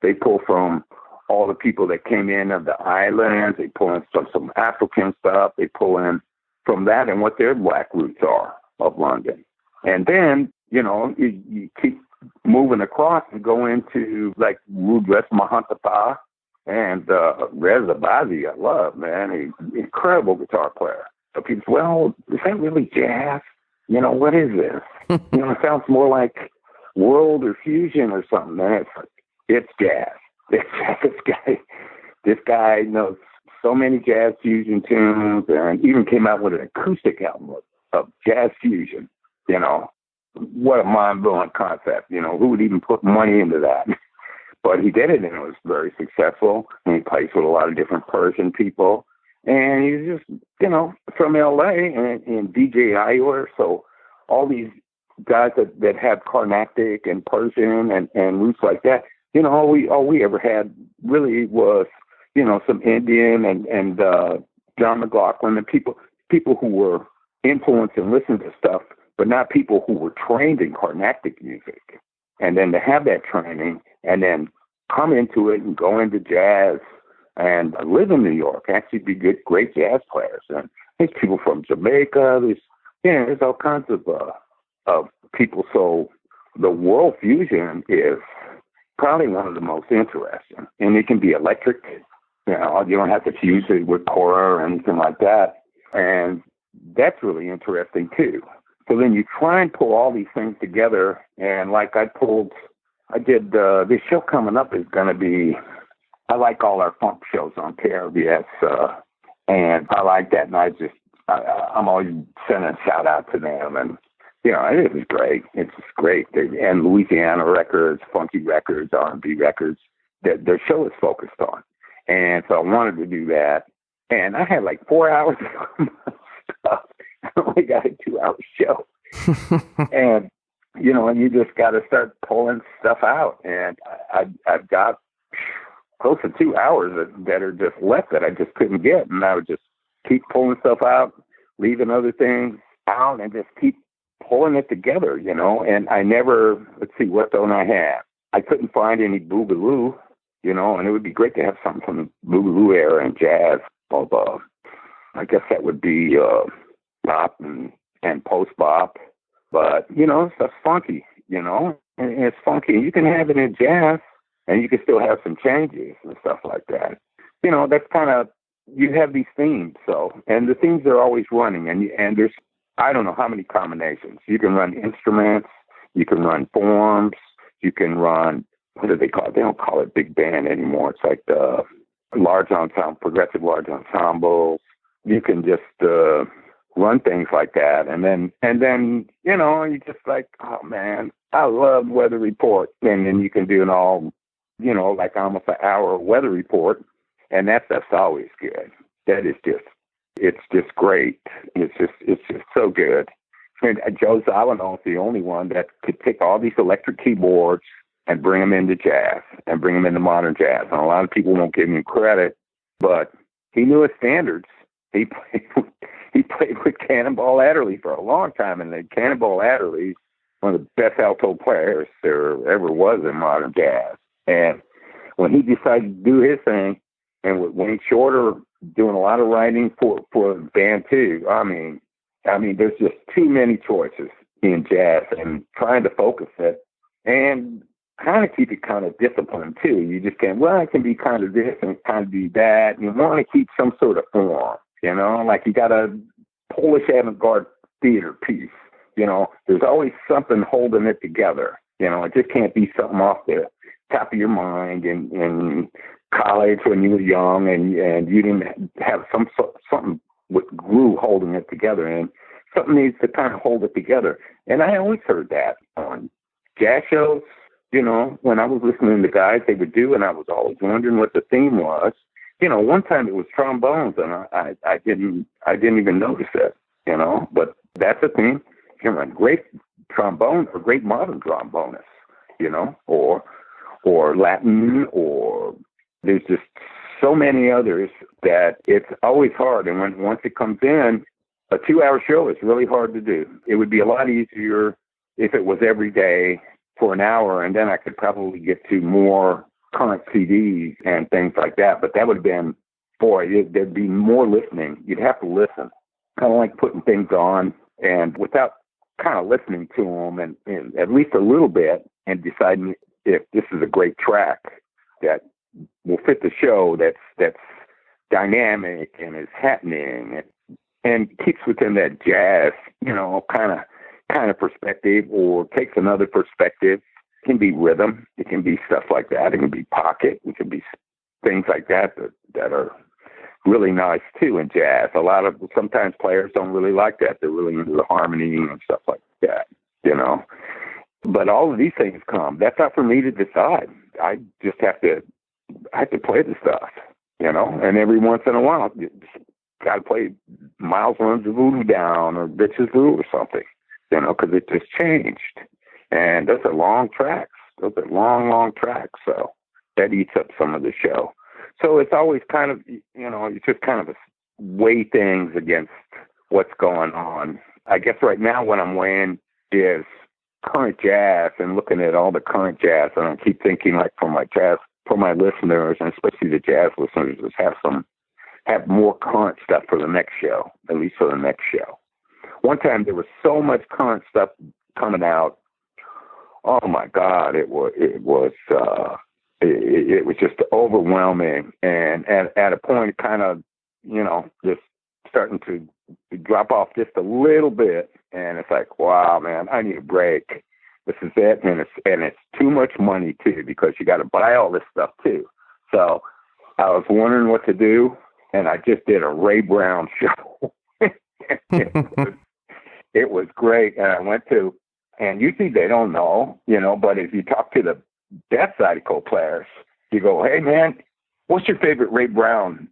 Speaker 3: they pull from all the people that came in of the islands. They pull in some African stuff. They pull in from that and what their black roots are of London. And then, you keep moving across and go into like Rudres Mahantapa and Reza Bazi. I love, man. He's an incredible guitar player. So people say, well, is that really jazz? What is this? It sounds more like world or fusion or something, man. It's jazz. This guy knows so many jazz fusion tunes, and even came out with an acoustic album of jazz fusion. What a mind-blowing concept. Who would even put money into that? But he did it, and it was very successful. And he plays with a lot of different Persian people, and he's just from LA and DJ Iyer. So all these guys that have Carnatic and Persian and roots like that. All we ever had really was, some Indian and John McLaughlin and people who were influenced and listened to stuff, but not people who were trained in Carnatic music. And then to have that training and then come into it and go into jazz and live in New York, actually be great jazz players. And there's people from Jamaica. There's all kinds of people. So the world fusion is probably one of the most interesting, and it can be electric, You don't have to fuse it with Cora or anything like that. And that's really interesting too. So then you try and pull all these things together. And like I did, this show coming up is going to be, I like all our funk shows on KRVS. And I like that. And I'm always sending a shout out to them. And, it was great. It's just great. And Louisiana records, funky records, R&B records that their show is focused on. And so I wanted to do that. And I had like 4 hours of stuff. I only got a 2-hour show. And, and you just got to start pulling stuff out. And I've got close to 2 hours that are just left that I just couldn't get. And I would just keep pulling stuff out, leaving other things out, and just keep pulling it together, And I never, let's see, what don't I have? I couldn't find any boogaloo, and it would be great to have something from the boogaloo era and jazz. I guess that would be bop and post-bop. But, stuff's funky, and it's funky. You can have it in jazz, and you can still have some changes and stuff like that. That's kind of, you have these themes, and the themes are always running, and there's, I don't know how many combinations. You can run instruments, you can run forms, you can run, what do they call it? They don't call it big band anymore. It's like the large ensemble, progressive large ensembles. You can just run things like that. And then, you just like, oh man, I love Weather Report. And then you can do an all, like almost an hour weather report. And that stuff's always good. That is just, it's just great. It's just so good. And Joe Zawinul is the only one that could take all these electric keyboards and bring them into jazz and bring them into modern jazz. And a lot of people won't give him credit, but he knew his standards. He played with Cannonball Adderley for a long time, and Cannonball Adderley's one of the best alto players there ever was in modern jazz. And when he decided to do his thing, and with Wayne Shorter doing a lot of writing for the band too, I mean, there's just too many choices in jazz, and trying to focus it and kind of keep it kind of disciplined too. You just can't, I can be kind of this and kind of be that. You want to keep some sort of form, like you got a Polish avant-garde theater piece, there's always something holding it together. It just can't be something off the top of your mind in college when you were young and you didn't have something with glue holding it together, and something needs to kind of hold it together. And I always heard that on jazz shows, when I was listening to guys they would do, and I was always wondering what the theme was. One time it was trombones, and I didn't even notice it, but that's a theme. You can run great trombone or great modern trombonists, or Latin, or there's just so many others that it's always hard. And once it comes in, a 2-hour show is really hard to do. It would be a lot easier if it was every day for an hour, and then I could probably get to more current CDs and things like that. But that would have been, there'd be more listening. You'd have to listen, kind of like putting things on, and without kind of listening to them and at least a little bit, and deciding if this is a great track that will fit the show, that's dynamic and is happening and keeps within that jazz, kind of perspective, or takes another perspective. It can be rhythm. It can be stuff like that. It can be pocket. It can be things like that are really nice too in jazz. Sometimes players don't really like that. They're really into the harmony and stuff like that, But all of these things come. That's not for me to decide. I just have to play the stuff, and every once in a while, you got to play Miles Runs the Voodoo Down or Bitches Blue or something, because it just changed. And those are long tracks. Those are long tracks. So that eats up some of the show. So it's always kind of, it's just kind of weigh things against what's going on. I guess right now what I'm weighing is current jazz and looking at all the current jazz. And I keep thinking, like, for my listeners, and especially the jazz listeners, is have more current stuff for the next show, at least for the next show. One time there was so much current stuff coming out. Oh my God, it was it was just overwhelming. And at a point, kind of, just starting to drop off just a little bit. And it's like, wow, man, I need a break. This is it. And it's too much money too, because you got to buy all this stuff too. So I was wondering what to do. And I just did a Ray Brown show. It was great. And I went to, and usually they don't know, but if you talk to the best zydeco players, you go, hey man, what's your favorite Ray Brown,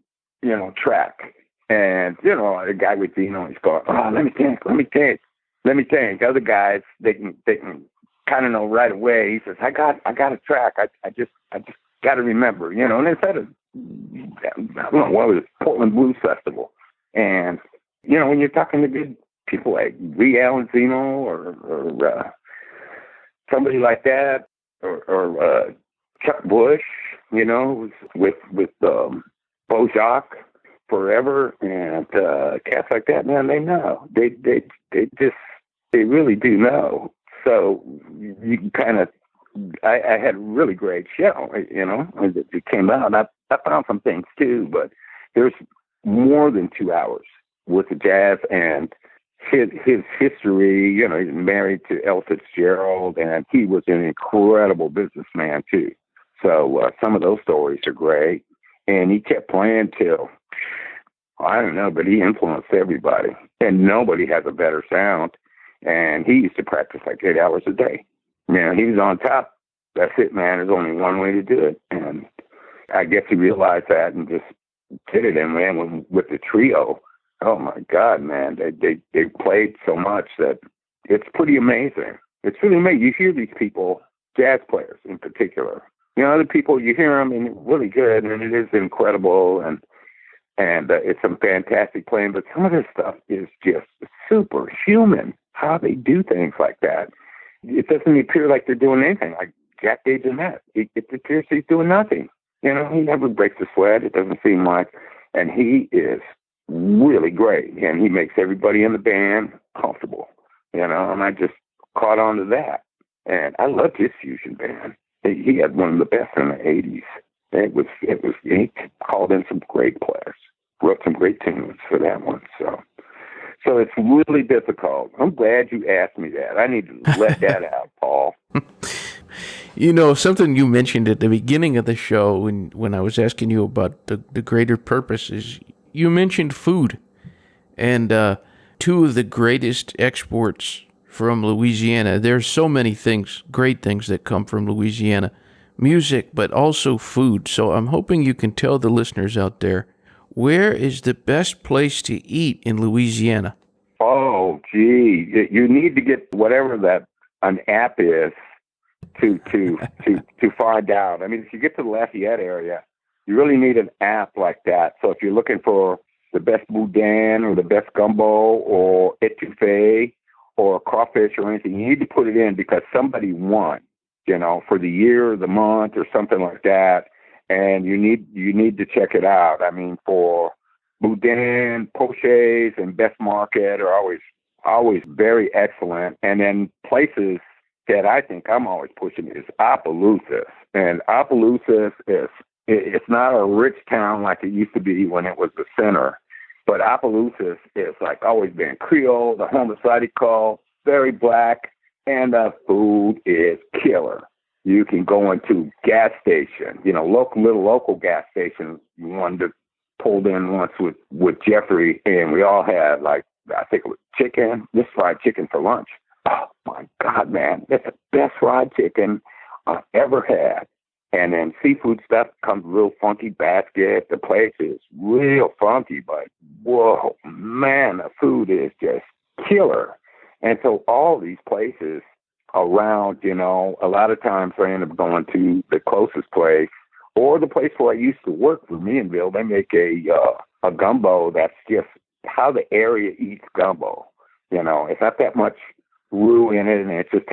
Speaker 3: track? And, the guy with Dino, he's going, oh, let me think. Other guys, they can kind of know right away. He says, I got a track. I just got to remember, and instead of, I don't know, what was it, Portland Blues Festival. And, when you're talking to good people like Lee Allen Zeno or somebody like that, or Chuck Bush, with Bojack forever, and cats like that, man, they know. They really do know. So you can kind of, I had a really great show, it came out. I found some things too, but there's more than 2 hours with the jazz and his history. He's married to Ella Fitzgerald, and he was an incredible businessman too. So some of those stories are great. And he kept playing till, I don't know, but he influenced everybody. And nobody has a better sound. And he used to practice like 8 hours a day. He was on top. That's it, man. There's only one way to do it. And I guess he realized that and just did it. And man, with the trio, oh my God, man, they played so much that it's pretty amazing. It's really amazing. You hear these people, jazz players in particular. Other people, you hear them and it's really good, and it is incredible, and it's some fantastic playing. But some of this stuff is just superhuman. How they do things like that, it doesn't appear like they're doing anything. Like Jack DeJohnette, it appears he's doing nothing. He never breaks a sweat. It doesn't seem like, and he is really great, and he makes everybody in the band comfortable. And I just caught on to that, and I loved his fusion band. He had one of the best in the 80s. He called in some great players, wrote some great tunes for that one. So it's really difficult. I'm glad you asked me that. I need to let that out, Paul.
Speaker 2: Something you mentioned at the beginning of the show when I was asking you about the greater purpose is you mentioned food. And two of the greatest exports from Louisiana. There's so many things, great things that come from Louisiana. Music, but also food. So I'm hoping you can tell the listeners out there, where is the best place to eat in Louisiana?
Speaker 3: Oh, gee. You need to get whatever an app is to find out. I mean, if you get to the Lafayette area, you really need an app like that. So if you're looking for the best boudin or the best gumbo or etouffee or crawfish or anything, you need to put it in because somebody won, for the year or the month or something like that. And you need to check it out. I mean, for boudin, pochés, and best market are always very excellent. And then places that I think I'm always pushing is Opelousas. And Opelousas it's not a rich town like it used to be when it was the center. But Opelousas is like always been Creole, the home of zydeco, very black, and the food is killer. You can go into gas station, local gas station. One that pulled in once with Jeffrey, and we all had I think it was this fried chicken for lunch. Oh my God, man, that's the best fried chicken I've ever had. And then seafood stuff comes real funky basket. The place is real funky, but whoa, man, the food is just killer. And so all these places around, a lot of times I end up going to the closest place or the place where I used to work for Meanville. They make a gumbo that's just how the area eats gumbo. It's not that much roux in it, and it just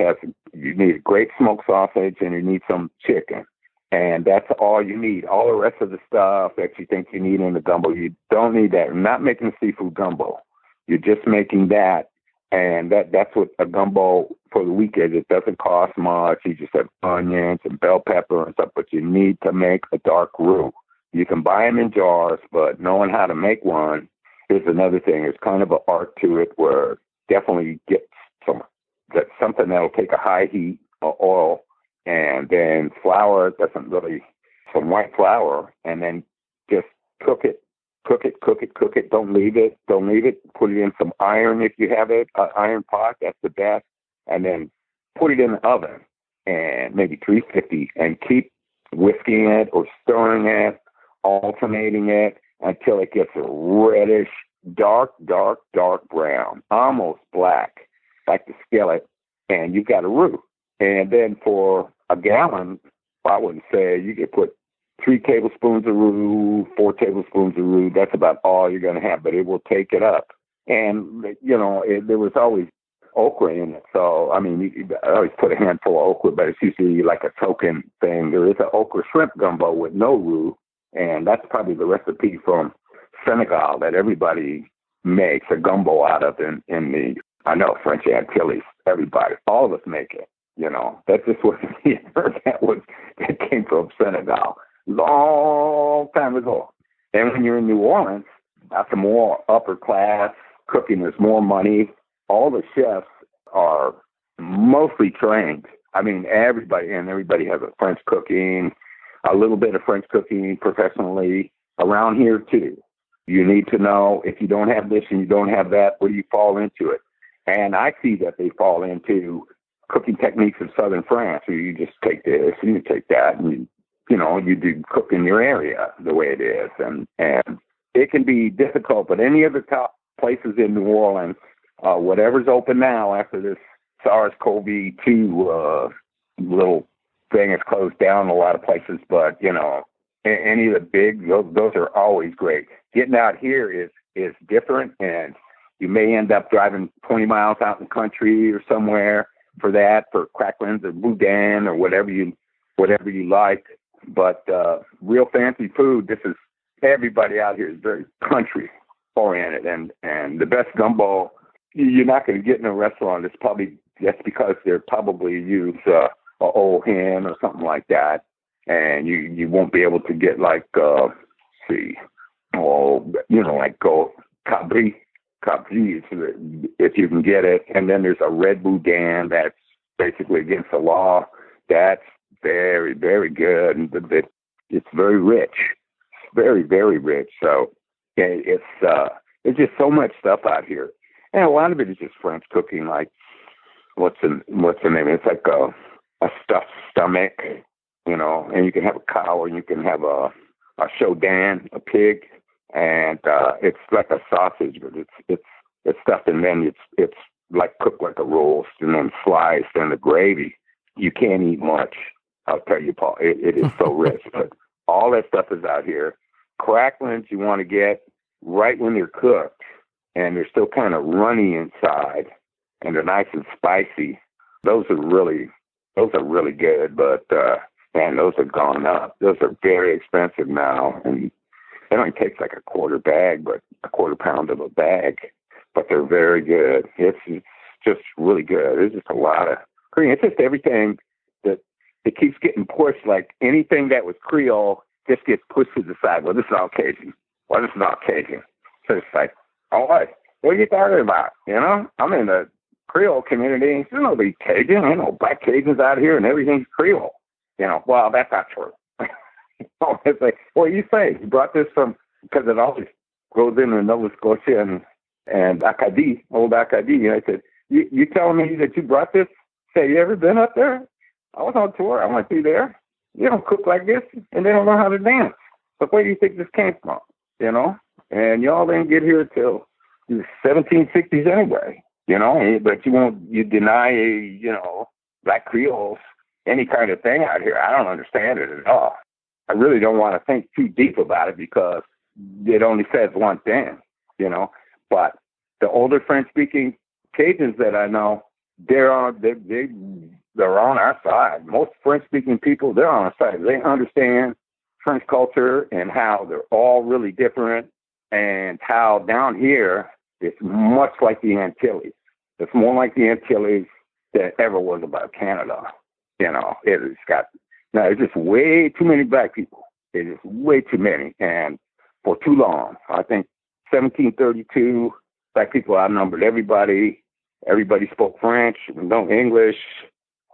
Speaker 3: you need a great smoked sausage and you need some chicken. And that's all you need. All the rest of the stuff that you think you need in the gumbo, you don't need that. You're not making seafood gumbo. You're just making that. And that's what a gumbo for the weekend. It doesn't cost much. You just have onions and bell pepper and stuff, but you need to make a dark roux. You can buy them in jars, but knowing how to make one is another thing. It's kind of an art to it where definitely get something that'll take a high heat of oil, and then flour, some white flour, and then just cook it. Don't leave it. Put it in some iron if you have it, iron pot. That's the best. And then put it in the oven, and maybe 350, and keep whisking it or stirring it, alternating it until it gets a reddish, dark brown, almost black, like the skillet, and you've got a roux. And then for a gallon, I would say you could put 3 tablespoons of roux, 4 tablespoons of roux. That's about all you're going to have, but it will take it up. And, there was always okra in it. So, I always put a handful of okra, but it's usually like a token thing. There is an okra shrimp gumbo with no roux, and that's probably the recipe from Senegal that everybody makes a gumbo out of in the, French Antilles. Everybody, all of us make it. That's just what that came from Senegal. Long time ago. And when you're in New Orleans, that's a more upper class cooking. There's more money. All the chefs are mostly trained. Everybody has a French cooking, a little bit of French cooking professionally around here too. You need to know if you don't have this and you don't have that, where do you fall into it? And I see that they fall into cooking techniques of Southern France, where you just take this and you take that, and you do cook in your area the way it is. And it can be difficult, but any of the top places in New Orleans, whatever's open now after this SARS-CoV-2 little thing is closed down in a lot of places, but, any of the big, those are always great. Getting out here is different, and you may end up driving 20 miles out in the country or somewhere for cracklins or boudin or whatever you like. But real fancy food, everybody out here is very country oriented, and the best gumbo you're not going to get in a restaurant. That's because they probably use a old hen or something like that, and you won't be able to get like cabri if you can get it. And then there's a red boudin that's basically against the law. That's very, very good, and it's very rich, very, very rich. So it's just so much stuff out here, and a lot of it is just French cooking. Like what's the name? It's like a stuffed stomach, and you can have a cow, or you can have a chaudin, a pig, and it's like a sausage, but it's stuffed, and then it's like cooked like a roast, and then sliced, and the gravy. You can't eat much. I'll tell you, Paul, it is so rich. But all that stuff is out here. Cracklins you want to get right when they're cooked, and they're still kind of runny inside, and they're nice and spicy. Those are really good, but man, those have gone up. Those are very expensive now, and it only takes like a quarter pound of a bag, but they're very good. It's just really good. There's just a lot of Korean. It's just everything that it keeps getting pushed. Like anything that was Creole just gets pushed to the side. Well, this is all Cajun. Well, this is all Cajun. So it's like, all right, what are you talking about? I'm in the Creole community. There's nobody Cajun. Ain't no black Cajuns out here, and everything's Creole. Well, that's not true. It's like, well, you say you brought this from, because it always goes into Nova Scotia and Acadie, old Acadie. And I said, you telling me that you brought this? Say, you ever been up there? I was on tour. I went through there. You don't cook like this, and they don't know how to dance. But where do you think this came from? And y'all didn't get here till the 1760s anyway. But you deny, black Creoles any kind of thing out here. I don't understand it at all. I really don't want to think too deep about it because it only says one thing, But the older French-speaking Cajuns that I know, they're on our side. Most French-speaking people, they're on our side. They understand French culture and how they're all really different, and how down here it's much like the Antilles. It's more like the Antilles. that ever was about Canada. There's just way too many black people. There's just way too many, and for too long. I think 1732, black people outnumbered everybody. Everybody spoke French, no English.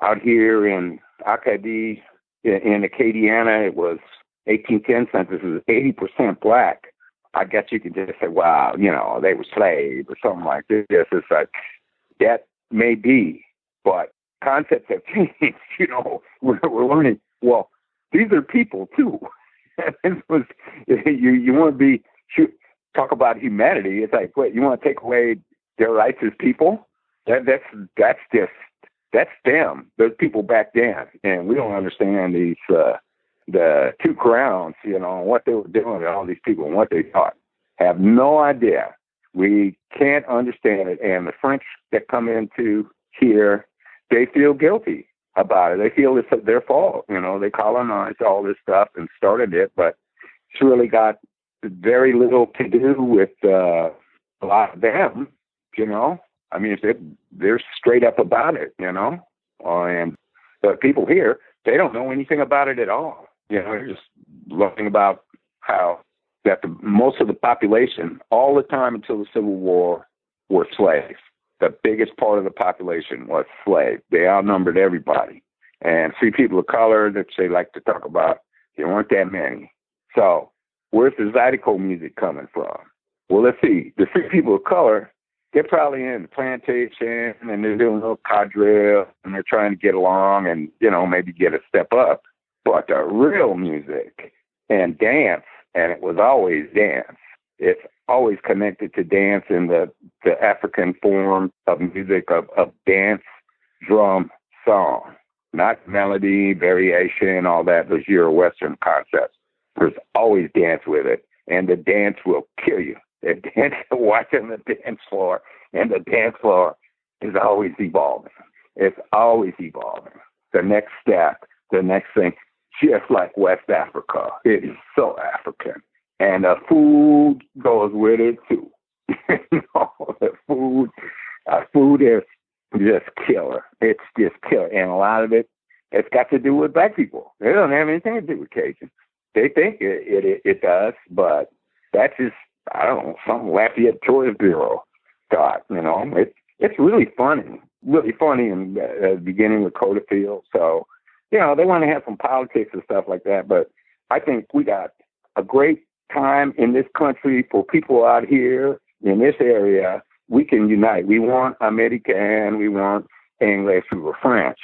Speaker 3: Out here in Acadie, in Acadiana, it was 1810 census was 80% black. I guess you could just say, wow, they were slaves or something like this. It's like, that may be, but concepts have changed. We're learning, well, these are people too. You want to talk about humanity. It's like, what, you want to take away their rights as people? That's them. Those people back then, and we don't understand these the two crowns, what they were doing to all these people and what they thought. Have no idea. We can't understand it. And the French that come into here, they feel guilty about it. They feel it's their fault. They colonized all this stuff and started it, but it's really got very little to do with a lot of them. I mean, they're straight up about it. And the people here, they don't know anything about it at all. They're just learning about how that most of the population, all the time until the Civil War, were slaves. The biggest part of the population was slaves. They outnumbered everybody. And free people of color that they like to talk about, there weren't that many. So where's the Zydeco music coming from? Well, let's see. The free people of color, they're probably in the plantation and they're doing a little quadrille and they're trying to get along and, maybe get a step up. But the real music and dance, and it was always dance, it's always connected to dance in the African form of music, of dance, drum, song, not melody, variation, all that, those Euro-Western concepts. There's always dance with it, and the dance will kill you. The dance, watching the dance floor, and the dance floor is always evolving. It's always evolving. The next step, the next thing, just like West Africa. It is so African. And the food goes with it too. The food is just killer. It's just killer. And a lot of it's got to do with black people. It doesn't have anything to do with Cajun. They think it does, but that's just, I don't know, some Lafayette Tourist Bureau thought, It's really funny in the beginning with Codafield. So, they want to have some politics and stuff like that, but I think we got a great time in this country for people out here in this area. We can unite. We want American, we want English, we want French,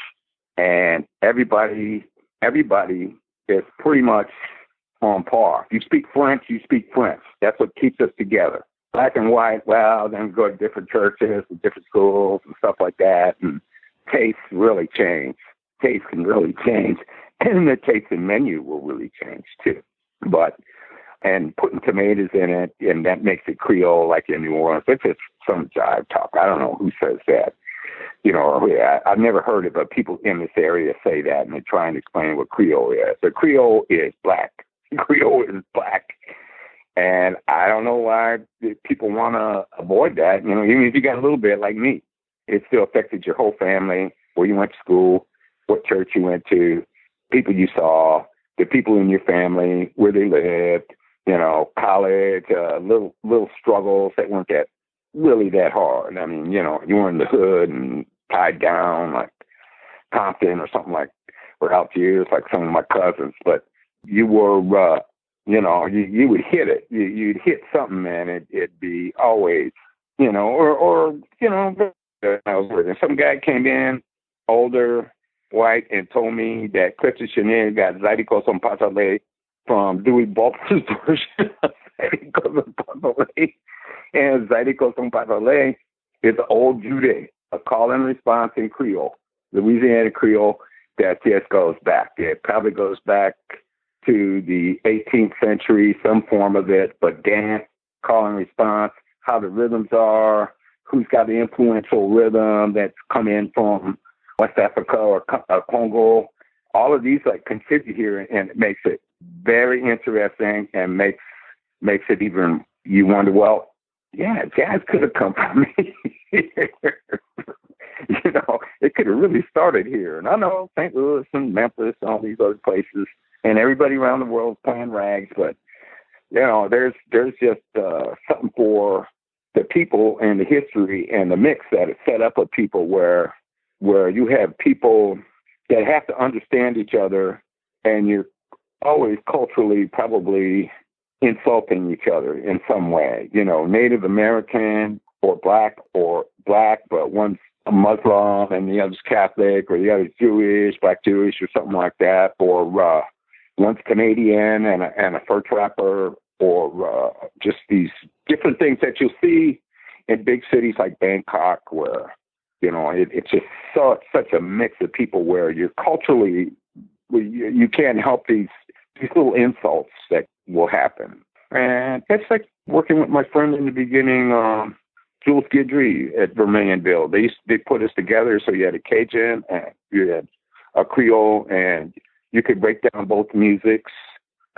Speaker 3: and everybody is pretty much on par. If you speak French, you speak French. That's what keeps us together. Black and white, well, then go to different churches and different schools and stuff like that, and tastes really change. Taste can really change, and the taste and menu will really change too. And putting tomatoes in it, and that makes it Creole like in New Orleans. It's just some jive talk. I don't know who says that. I've never heard it, but people in this area say that, and they try and explain what Creole is. The Creole is black. Creole is black. And I don't know why people want to avoid that. Even if you got a little bit like me, it still affected your whole family, where you went to school, what church you went to, people you saw, the people in your family, where they lived, college, little struggles that weren't really that hard. I mean, you were in the hood and tied down like Compton or something like, or Algiers, like some of my cousins, but you were, you would hit it. You'd hit something, and it'd be always, and some guy came in, older, white, and told me that Clifton Chenier got Zydeco Son Pasale from Dewey Baldwin's version of Zydeco Son Pasale. And Zydeco Son Pasale is old Jude, a call and response in Creole, Louisiana Creole, that just goes back. It probably goes back to the 18th century, some form of it, but dance, call and response, how the rhythms are, who's got the influential rhythm that's come in from West Africa or Congo. All of these contribute here, and it makes it very interesting and makes it even, you wonder, well, yeah, jazz could have come from me. it could have really started here. And I know St. Louis and Memphis and all these other places, and everybody around the world is playing rags, but there's just something for the people and the history and the mix that is set up with people where you have people that have to understand each other, and you're always culturally probably insulting each other in some way. Native American or black, but one's a Muslim and the other's Catholic, or the other's Jewish, black Jewish, or something like that, or one's Canadian and a fur trapper, or just these different things that you'll see in big cities like Bangkok, where it's just such a mix of people where you're culturally, you can't help these little insults that will happen. And it's like working with my friend in the beginning, Jules Guidry at Vermilionville. They put us together, so you had a Cajun and you had a Creole, and you could break down both musics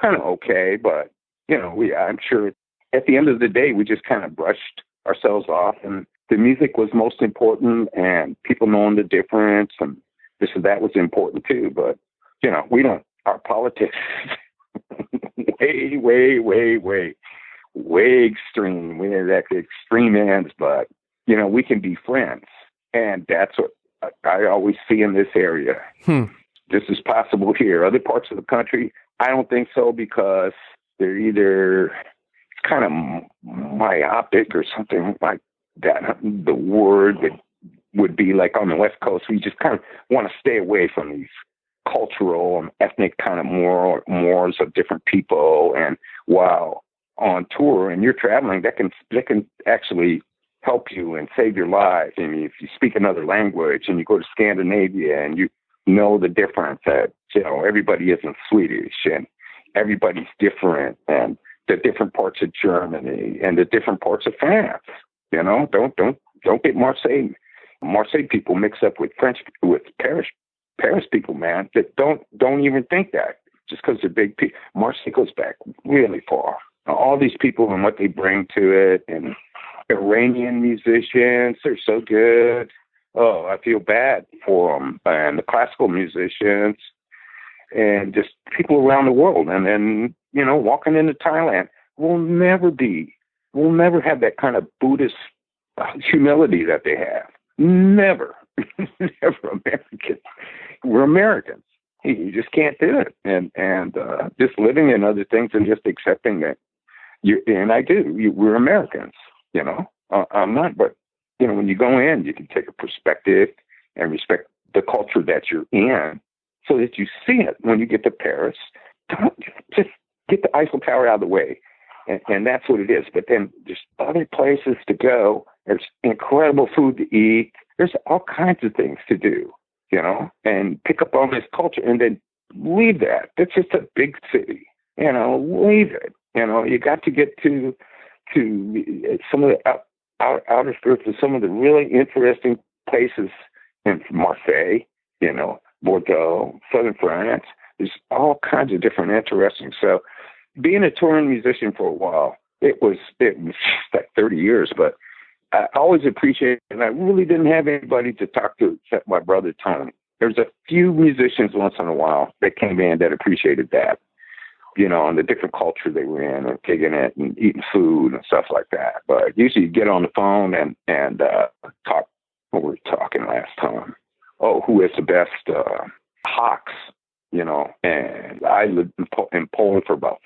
Speaker 3: kind of okay, but I'm sure at the end of the day, we just kind of brushed ourselves off, and the music was most important, and people knowing the difference and this and that was important too. But, our politics way extreme. We're at the extreme ends, but, we can be friends. And that's what I always see in this area. This is possible here. Other parts of the country, I don't think so, because they're either kind of myopic or something like that. The word would be like on the West Coast, we just kind of want to stay away from these cultural and ethnic kind of mores of different people. And while on tour and you're traveling, that can actually help you and save your life. I mean, if you speak another language and you go to Scandinavia and you know the difference that, everybody isn't Swedish and everybody's different, and the different parts of Germany and the different parts of France. Don't get Marseille people mixed up with Paris people, man. That don't even think that just because they're big people. Marseille goes back really far. All these people and what they bring to it, and Iranian musicians, they're so good. Oh, I feel bad for them, and the classical musicians, and just people around the world. And then, walking into Thailand, we'll never have that kind of Buddhist humility that they have. Never. Never Americans. We're Americans. You just can't do it. And just living in other things and just accepting that we're Americans, I'm not, but, when you go in, you can take a perspective and respect the culture that you're in so that you see it when you get to Paris. Just get the Eiffel Tower out of the way. And that's what it is. But then there's other places to go. There's incredible food to eat. There's all kinds of things to do, and pick up on this culture and then leave that. It's just a big city, leave it. You got to get to some of the outer skirts of some of the really interesting places in Marseille, Bordeaux, southern France. There's all kinds of different interesting. So being a touring musician for a while, it was like 30 years, but I always appreciated it, and I really didn't have anybody to talk to except my brother Tony. There's a few musicians once in a while that came in that appreciated that, and the different culture they were in and taking it and eating food and stuff like that. But usually you get on the phone and talk. What were we talking last time? Oh, who has the best hawks? And I lived in Poland for about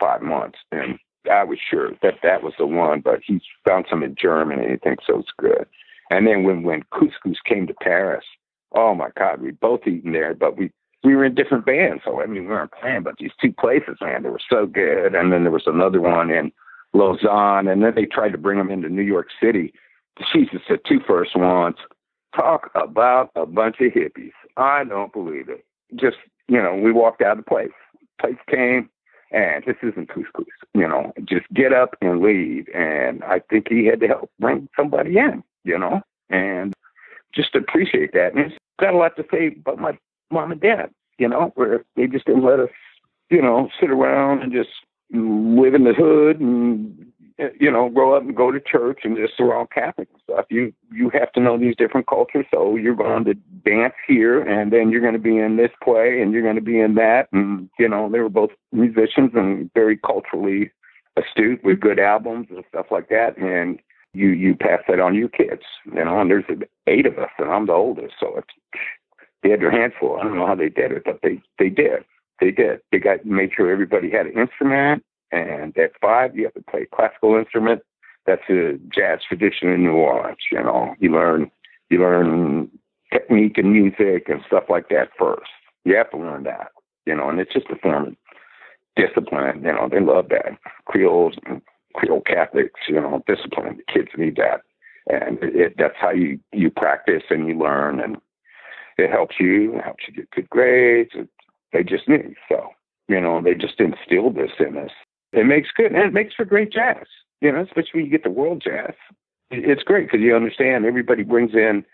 Speaker 3: five months, and I was sure that was the one, but he found some in Germany and he thinks so it's good. And then when Couscous came to Paris, oh my God, we both eaten there, but we were in different bands. So, we weren't playing, but these two places, man, they were so good. And then there was another one in Lausanne, and then they tried to bring them into New York City. Jesus, the two first ones, talk about a bunch of hippies. I don't believe it. Just, we walked out of the place. Place came, and this isn't Couscous, just get up and leave. And I think he had to help bring somebody in, and just appreciate that. And it's got a lot to say about my mom and dad, where they just didn't let us, sit around and just live in the hood and grow up and go to church and just around Catholic and stuff. You have to know these different cultures. So you're going to dance here, and then you're going to be in this play, and you're going to be in that. And, they were both musicians and very culturally astute with good albums and stuff like that. And you pass that on to your kids, and there's 8 of us, and I'm the oldest. So they had their hands full. I don't know how they did it, but they did. They did. They made sure everybody had an instrument. And at 5, you have to play a classical instrument. That's a jazz tradition in New Orleans. You learn technique and music and stuff like that first. You have to learn that, and it's just a form of discipline. They love that. Creoles and Creole Catholics, discipline. The kids need that. And that's how you practice and you learn, and it helps you get good grades. They just knew. So, they just instilled this in us. It makes good, and it makes for great jazz, especially when you get to world jazz. It's great because you understand everybody brings in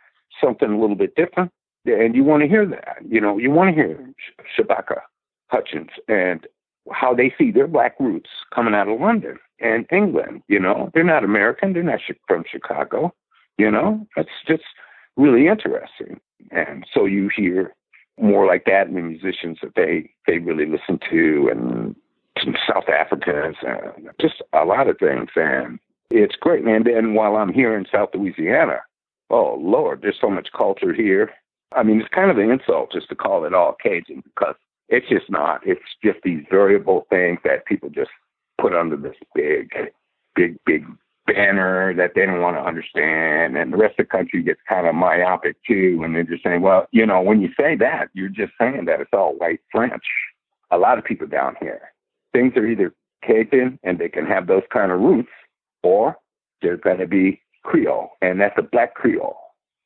Speaker 3: something a little bit different, and you want to hear that. You want to hear Shabaka Hutchins and how they see their black roots coming out of London and England. They're not American. They're not from Chicago. That's just really interesting. And so you hear more like that in the musicians that they really listen to, and some South Africans, and just a lot of things. And it's great. And then while I'm here in South Louisiana, oh, Lord, there's so much culture here. I mean, it's kind of an insult just to call it all Cajun, because it's just not. It's just these variable things that people just put under this big banner that they don't want to understand. And the rest of the country gets kind of myopic, too. And they're just saying, well, when you say that, you're just saying that it's all white French. A lot of people down here, things are either Cajun and they can have those kind of roots, or they're going to be Creole, and that's a black Creole,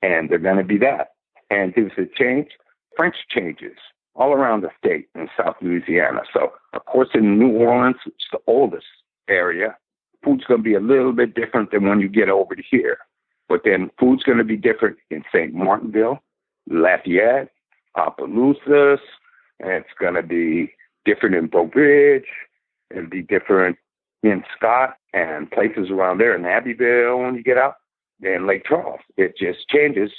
Speaker 3: and they're going to be that. And does it change? French changes all around the state in South Louisiana. So, of course, in New Orleans, it's the oldest area. Food's going to be a little bit different than when you get over to here. But then food's going to be different in St. Martinville, Lafayette, Opelousas, and it's going to be different in Breaux Bridge, and be different in Scott and places around there in Abbeville when you get out, and Lake Charles. It just changes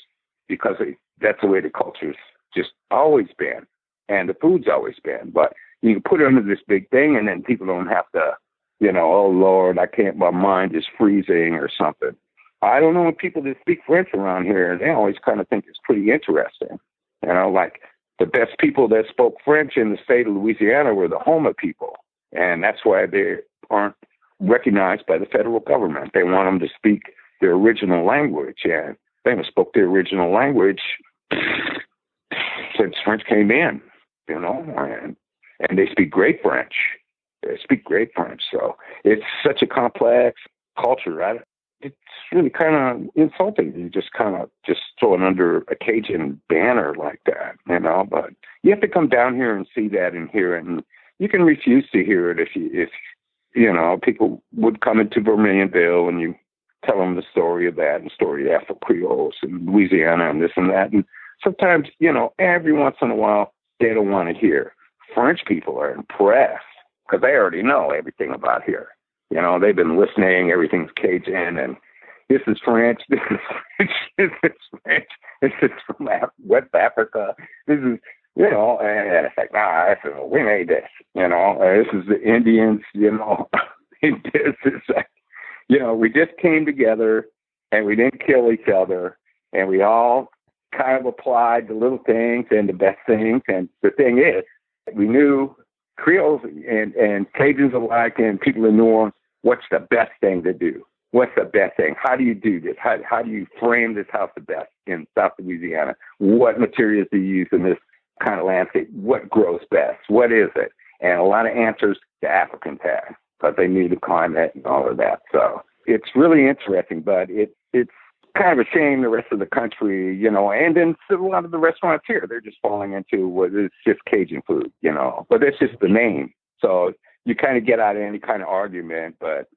Speaker 3: because that's the way the culture's just always been, and the food's always been. But you can put it under this big thing, and then people don't have to, oh, Lord, I can't, my mind is freezing or something. I don't know, people that speak French around here, they always kind of think it's pretty interesting. Like, the best people that spoke French in the state of Louisiana were the Houma people. And that's why they aren't recognized by the federal government. They want them to speak their original language. And they haven't spoke their original language since French came in, and they speak great French. They speak great French. So it's such a complex culture. It's really kind of insulting. You just kind of just throw it under a Cajun banner like that, but you have to come down here and see that and hear it. And you can refuse to hear it if people would come into Vermilionville and you tell them the story of that and the story of Afro Creoles and Louisiana and this and that. And sometimes, every once in a while, they don't want to hear. French people are impressed because they already know everything about here. They've been listening, everything's Cajun, and this is French, this is French, this is French, this is from West Africa, this is, and it's like, we made this, this is the Indians, it's like, we just came together and we didn't kill each other, and we all kind of applied the little things and the best things. And the thing is, we knew Creoles and Cajuns alike and people in New Orleans, what's the best thing to do? What's the best thing? How do you do this? How do you frame this house the best in South Louisiana? What materials do you use in this kind of landscape? What grows best? What is it? And a lot of answers the Africans had, because they knew the climate and all of that. So it's really interesting, but it's kind of a shame the rest of the country, and then a lot of the restaurants here, they're just falling into it's just Cajun food, but that's just the name. So you kind of get out of any kind of argument. But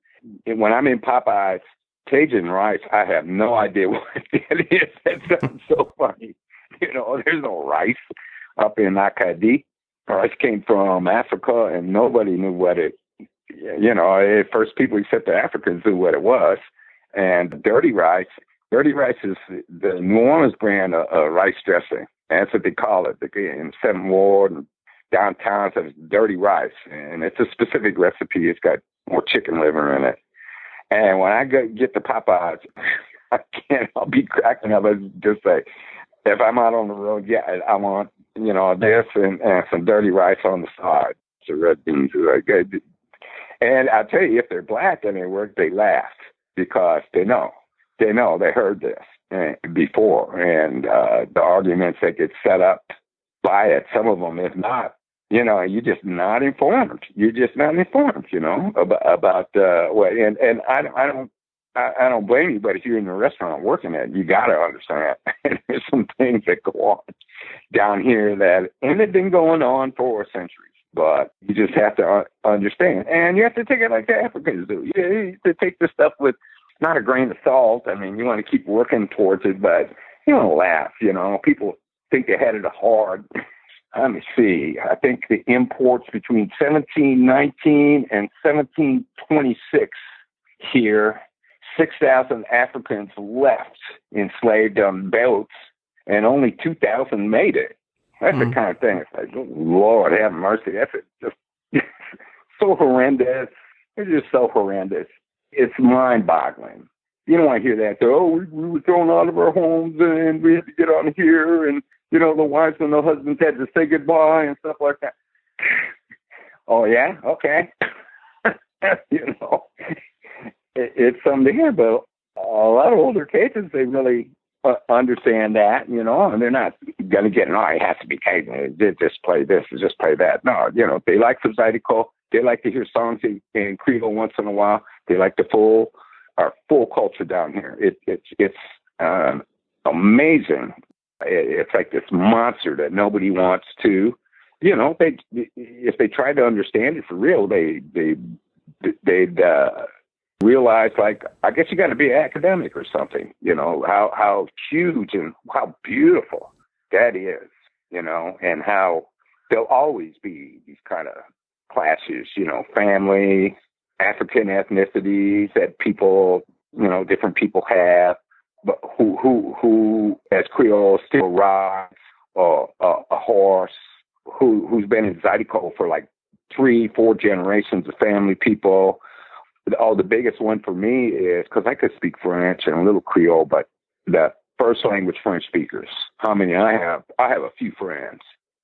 Speaker 3: when I'm in Popeye's Cajun rice, I have no idea what it is. That sounds so funny. There's no rice up in Acadie. Rice came from Africa, and nobody knew what it at first people except the Africans knew what it was. And dirty rice is the New Orleans brand of rice dressing. That's what they call it. In 7th Ward and downtown, so it's dirty rice. And it's a specific recipe. It's got more chicken liver in it. And when I get to Popeyes, I'll be cracking up. I just say, if I'm out on the road, I want, this and some dirty rice on the side. So red beans are like good. And I tell you, if they're black and they work, they laugh because they know they heard this before. And the arguments that get set up by it, some of them, if not, you're just not informed. You're just not informed, about what. And I don't blame you, but if you're in a restaurant working at it, you got to understand. There's some things that go on down here and they've been going on for centuries. But you just have to understand, and you have to take it like the Africans do. You have to take this stuff with not a grain of salt. I mean, you want to keep working towards it, but you don't laugh. People think they had it hard. Let me see. I think the imports between 1719 and 1726 here, 6,000 Africans left enslaved on boats, and only 2,000 made it. That's the kind of thing. It's like, Lord have mercy. That's just so horrendous. It's just so horrendous. It's mind-boggling. You don't want to hear that. We were thrown out of our homes and we had to get on here, and the wives and the husbands had to say goodbye and stuff like that. Oh yeah, okay. It's something to hear, but a lot of older cases, they really understand that, and they're not going to get it has to be Cajun. Just play this, just play that. No, they like some Zydeco. They like to hear songs in Creole once in a while. They like the full culture down here. It's amazing. It's like this monster that nobody wants to, if they try to understand it for real, they'd realize, like, I guess you got to be an academic or something, how huge and how beautiful that is, and how there'll always be these kind of clashes, family, African ethnicities that people, different people have, but who as Creole still rides a horse, who's been in Zydeco for like 3-4 generations of family people. The biggest one for me is, because I could speak French and a little Creole, but the first language French speakers, how many I have a few friends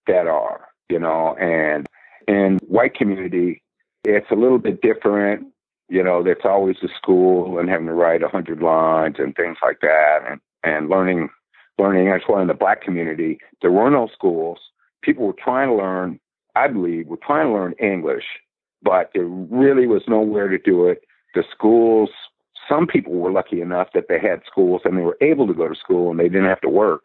Speaker 3: that are, and in white community, it's a little bit different. There's always the school and having to write 100 lines and things like that. And learning. That's why in the black community, there were no schools. People were trying to learn, I believe, English, but there really was nowhere to do it. The schools, some people were lucky enough that they had schools and they were able to go to school and they didn't have to work.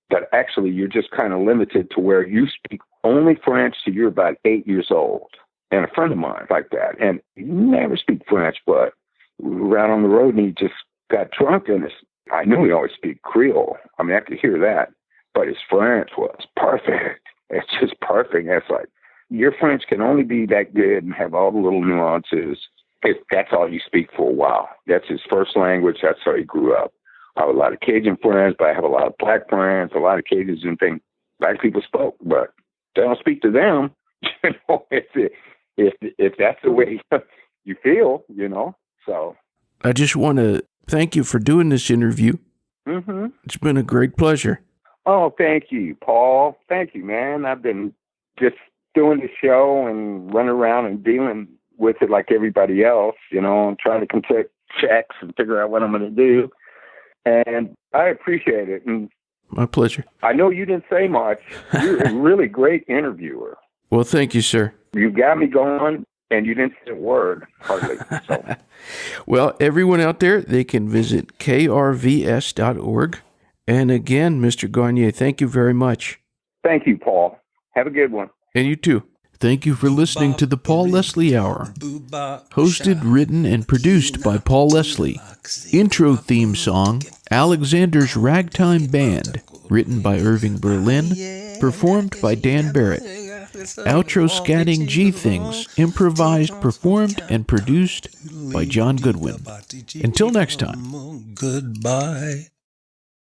Speaker 3: But actually, you're just kind of limited to where you speak only French till you're about 8 years old. And a friend of mine like that, and he never speak French, but we were out on the road and he just got drunk, and I knew he always speak Creole. I mean, I could hear that, but his French was perfect. It's just perfect. It's like, your French can only be that good and have all the little nuances if that's all you speak for a while. That's his first language. That's how he grew up. I have a lot of Cajun friends, but I have a lot of black friends, a lot of Cajuns and things black people spoke, but they don't speak to them. If that's the way you feel, so.
Speaker 2: I just want to thank you for doing this interview.
Speaker 3: Mm-hmm.
Speaker 2: It's been a great pleasure.
Speaker 3: Oh, thank you, Paul. Thank you, man. I've been just doing the show and running around and dealing with it like everybody else, and trying to contact checks and figure out what I'm going to do. And I appreciate it. And
Speaker 2: my pleasure.
Speaker 3: I know you didn't say much. You're a really great interviewer.
Speaker 2: Well, thank you, sir.
Speaker 3: You got me going, and you didn't say a word, hardly. So.
Speaker 2: Well, everyone out there, they can visit krvs.org. And again, Mr. Garnier, thank you very much.
Speaker 3: Thank you, Paul. Have a good one.
Speaker 2: And you too. Thank you for listening to the Paul Leslie Hour. Hosted, written, and produced by Paul Leslie. Intro theme song, Alexander's Ragtime Band. Written by Irving Berlin. Performed by Dan Barrett. outro scatting G things, improvised, performed, and produced by John Goodwin. Until next time.
Speaker 4: Goodbye.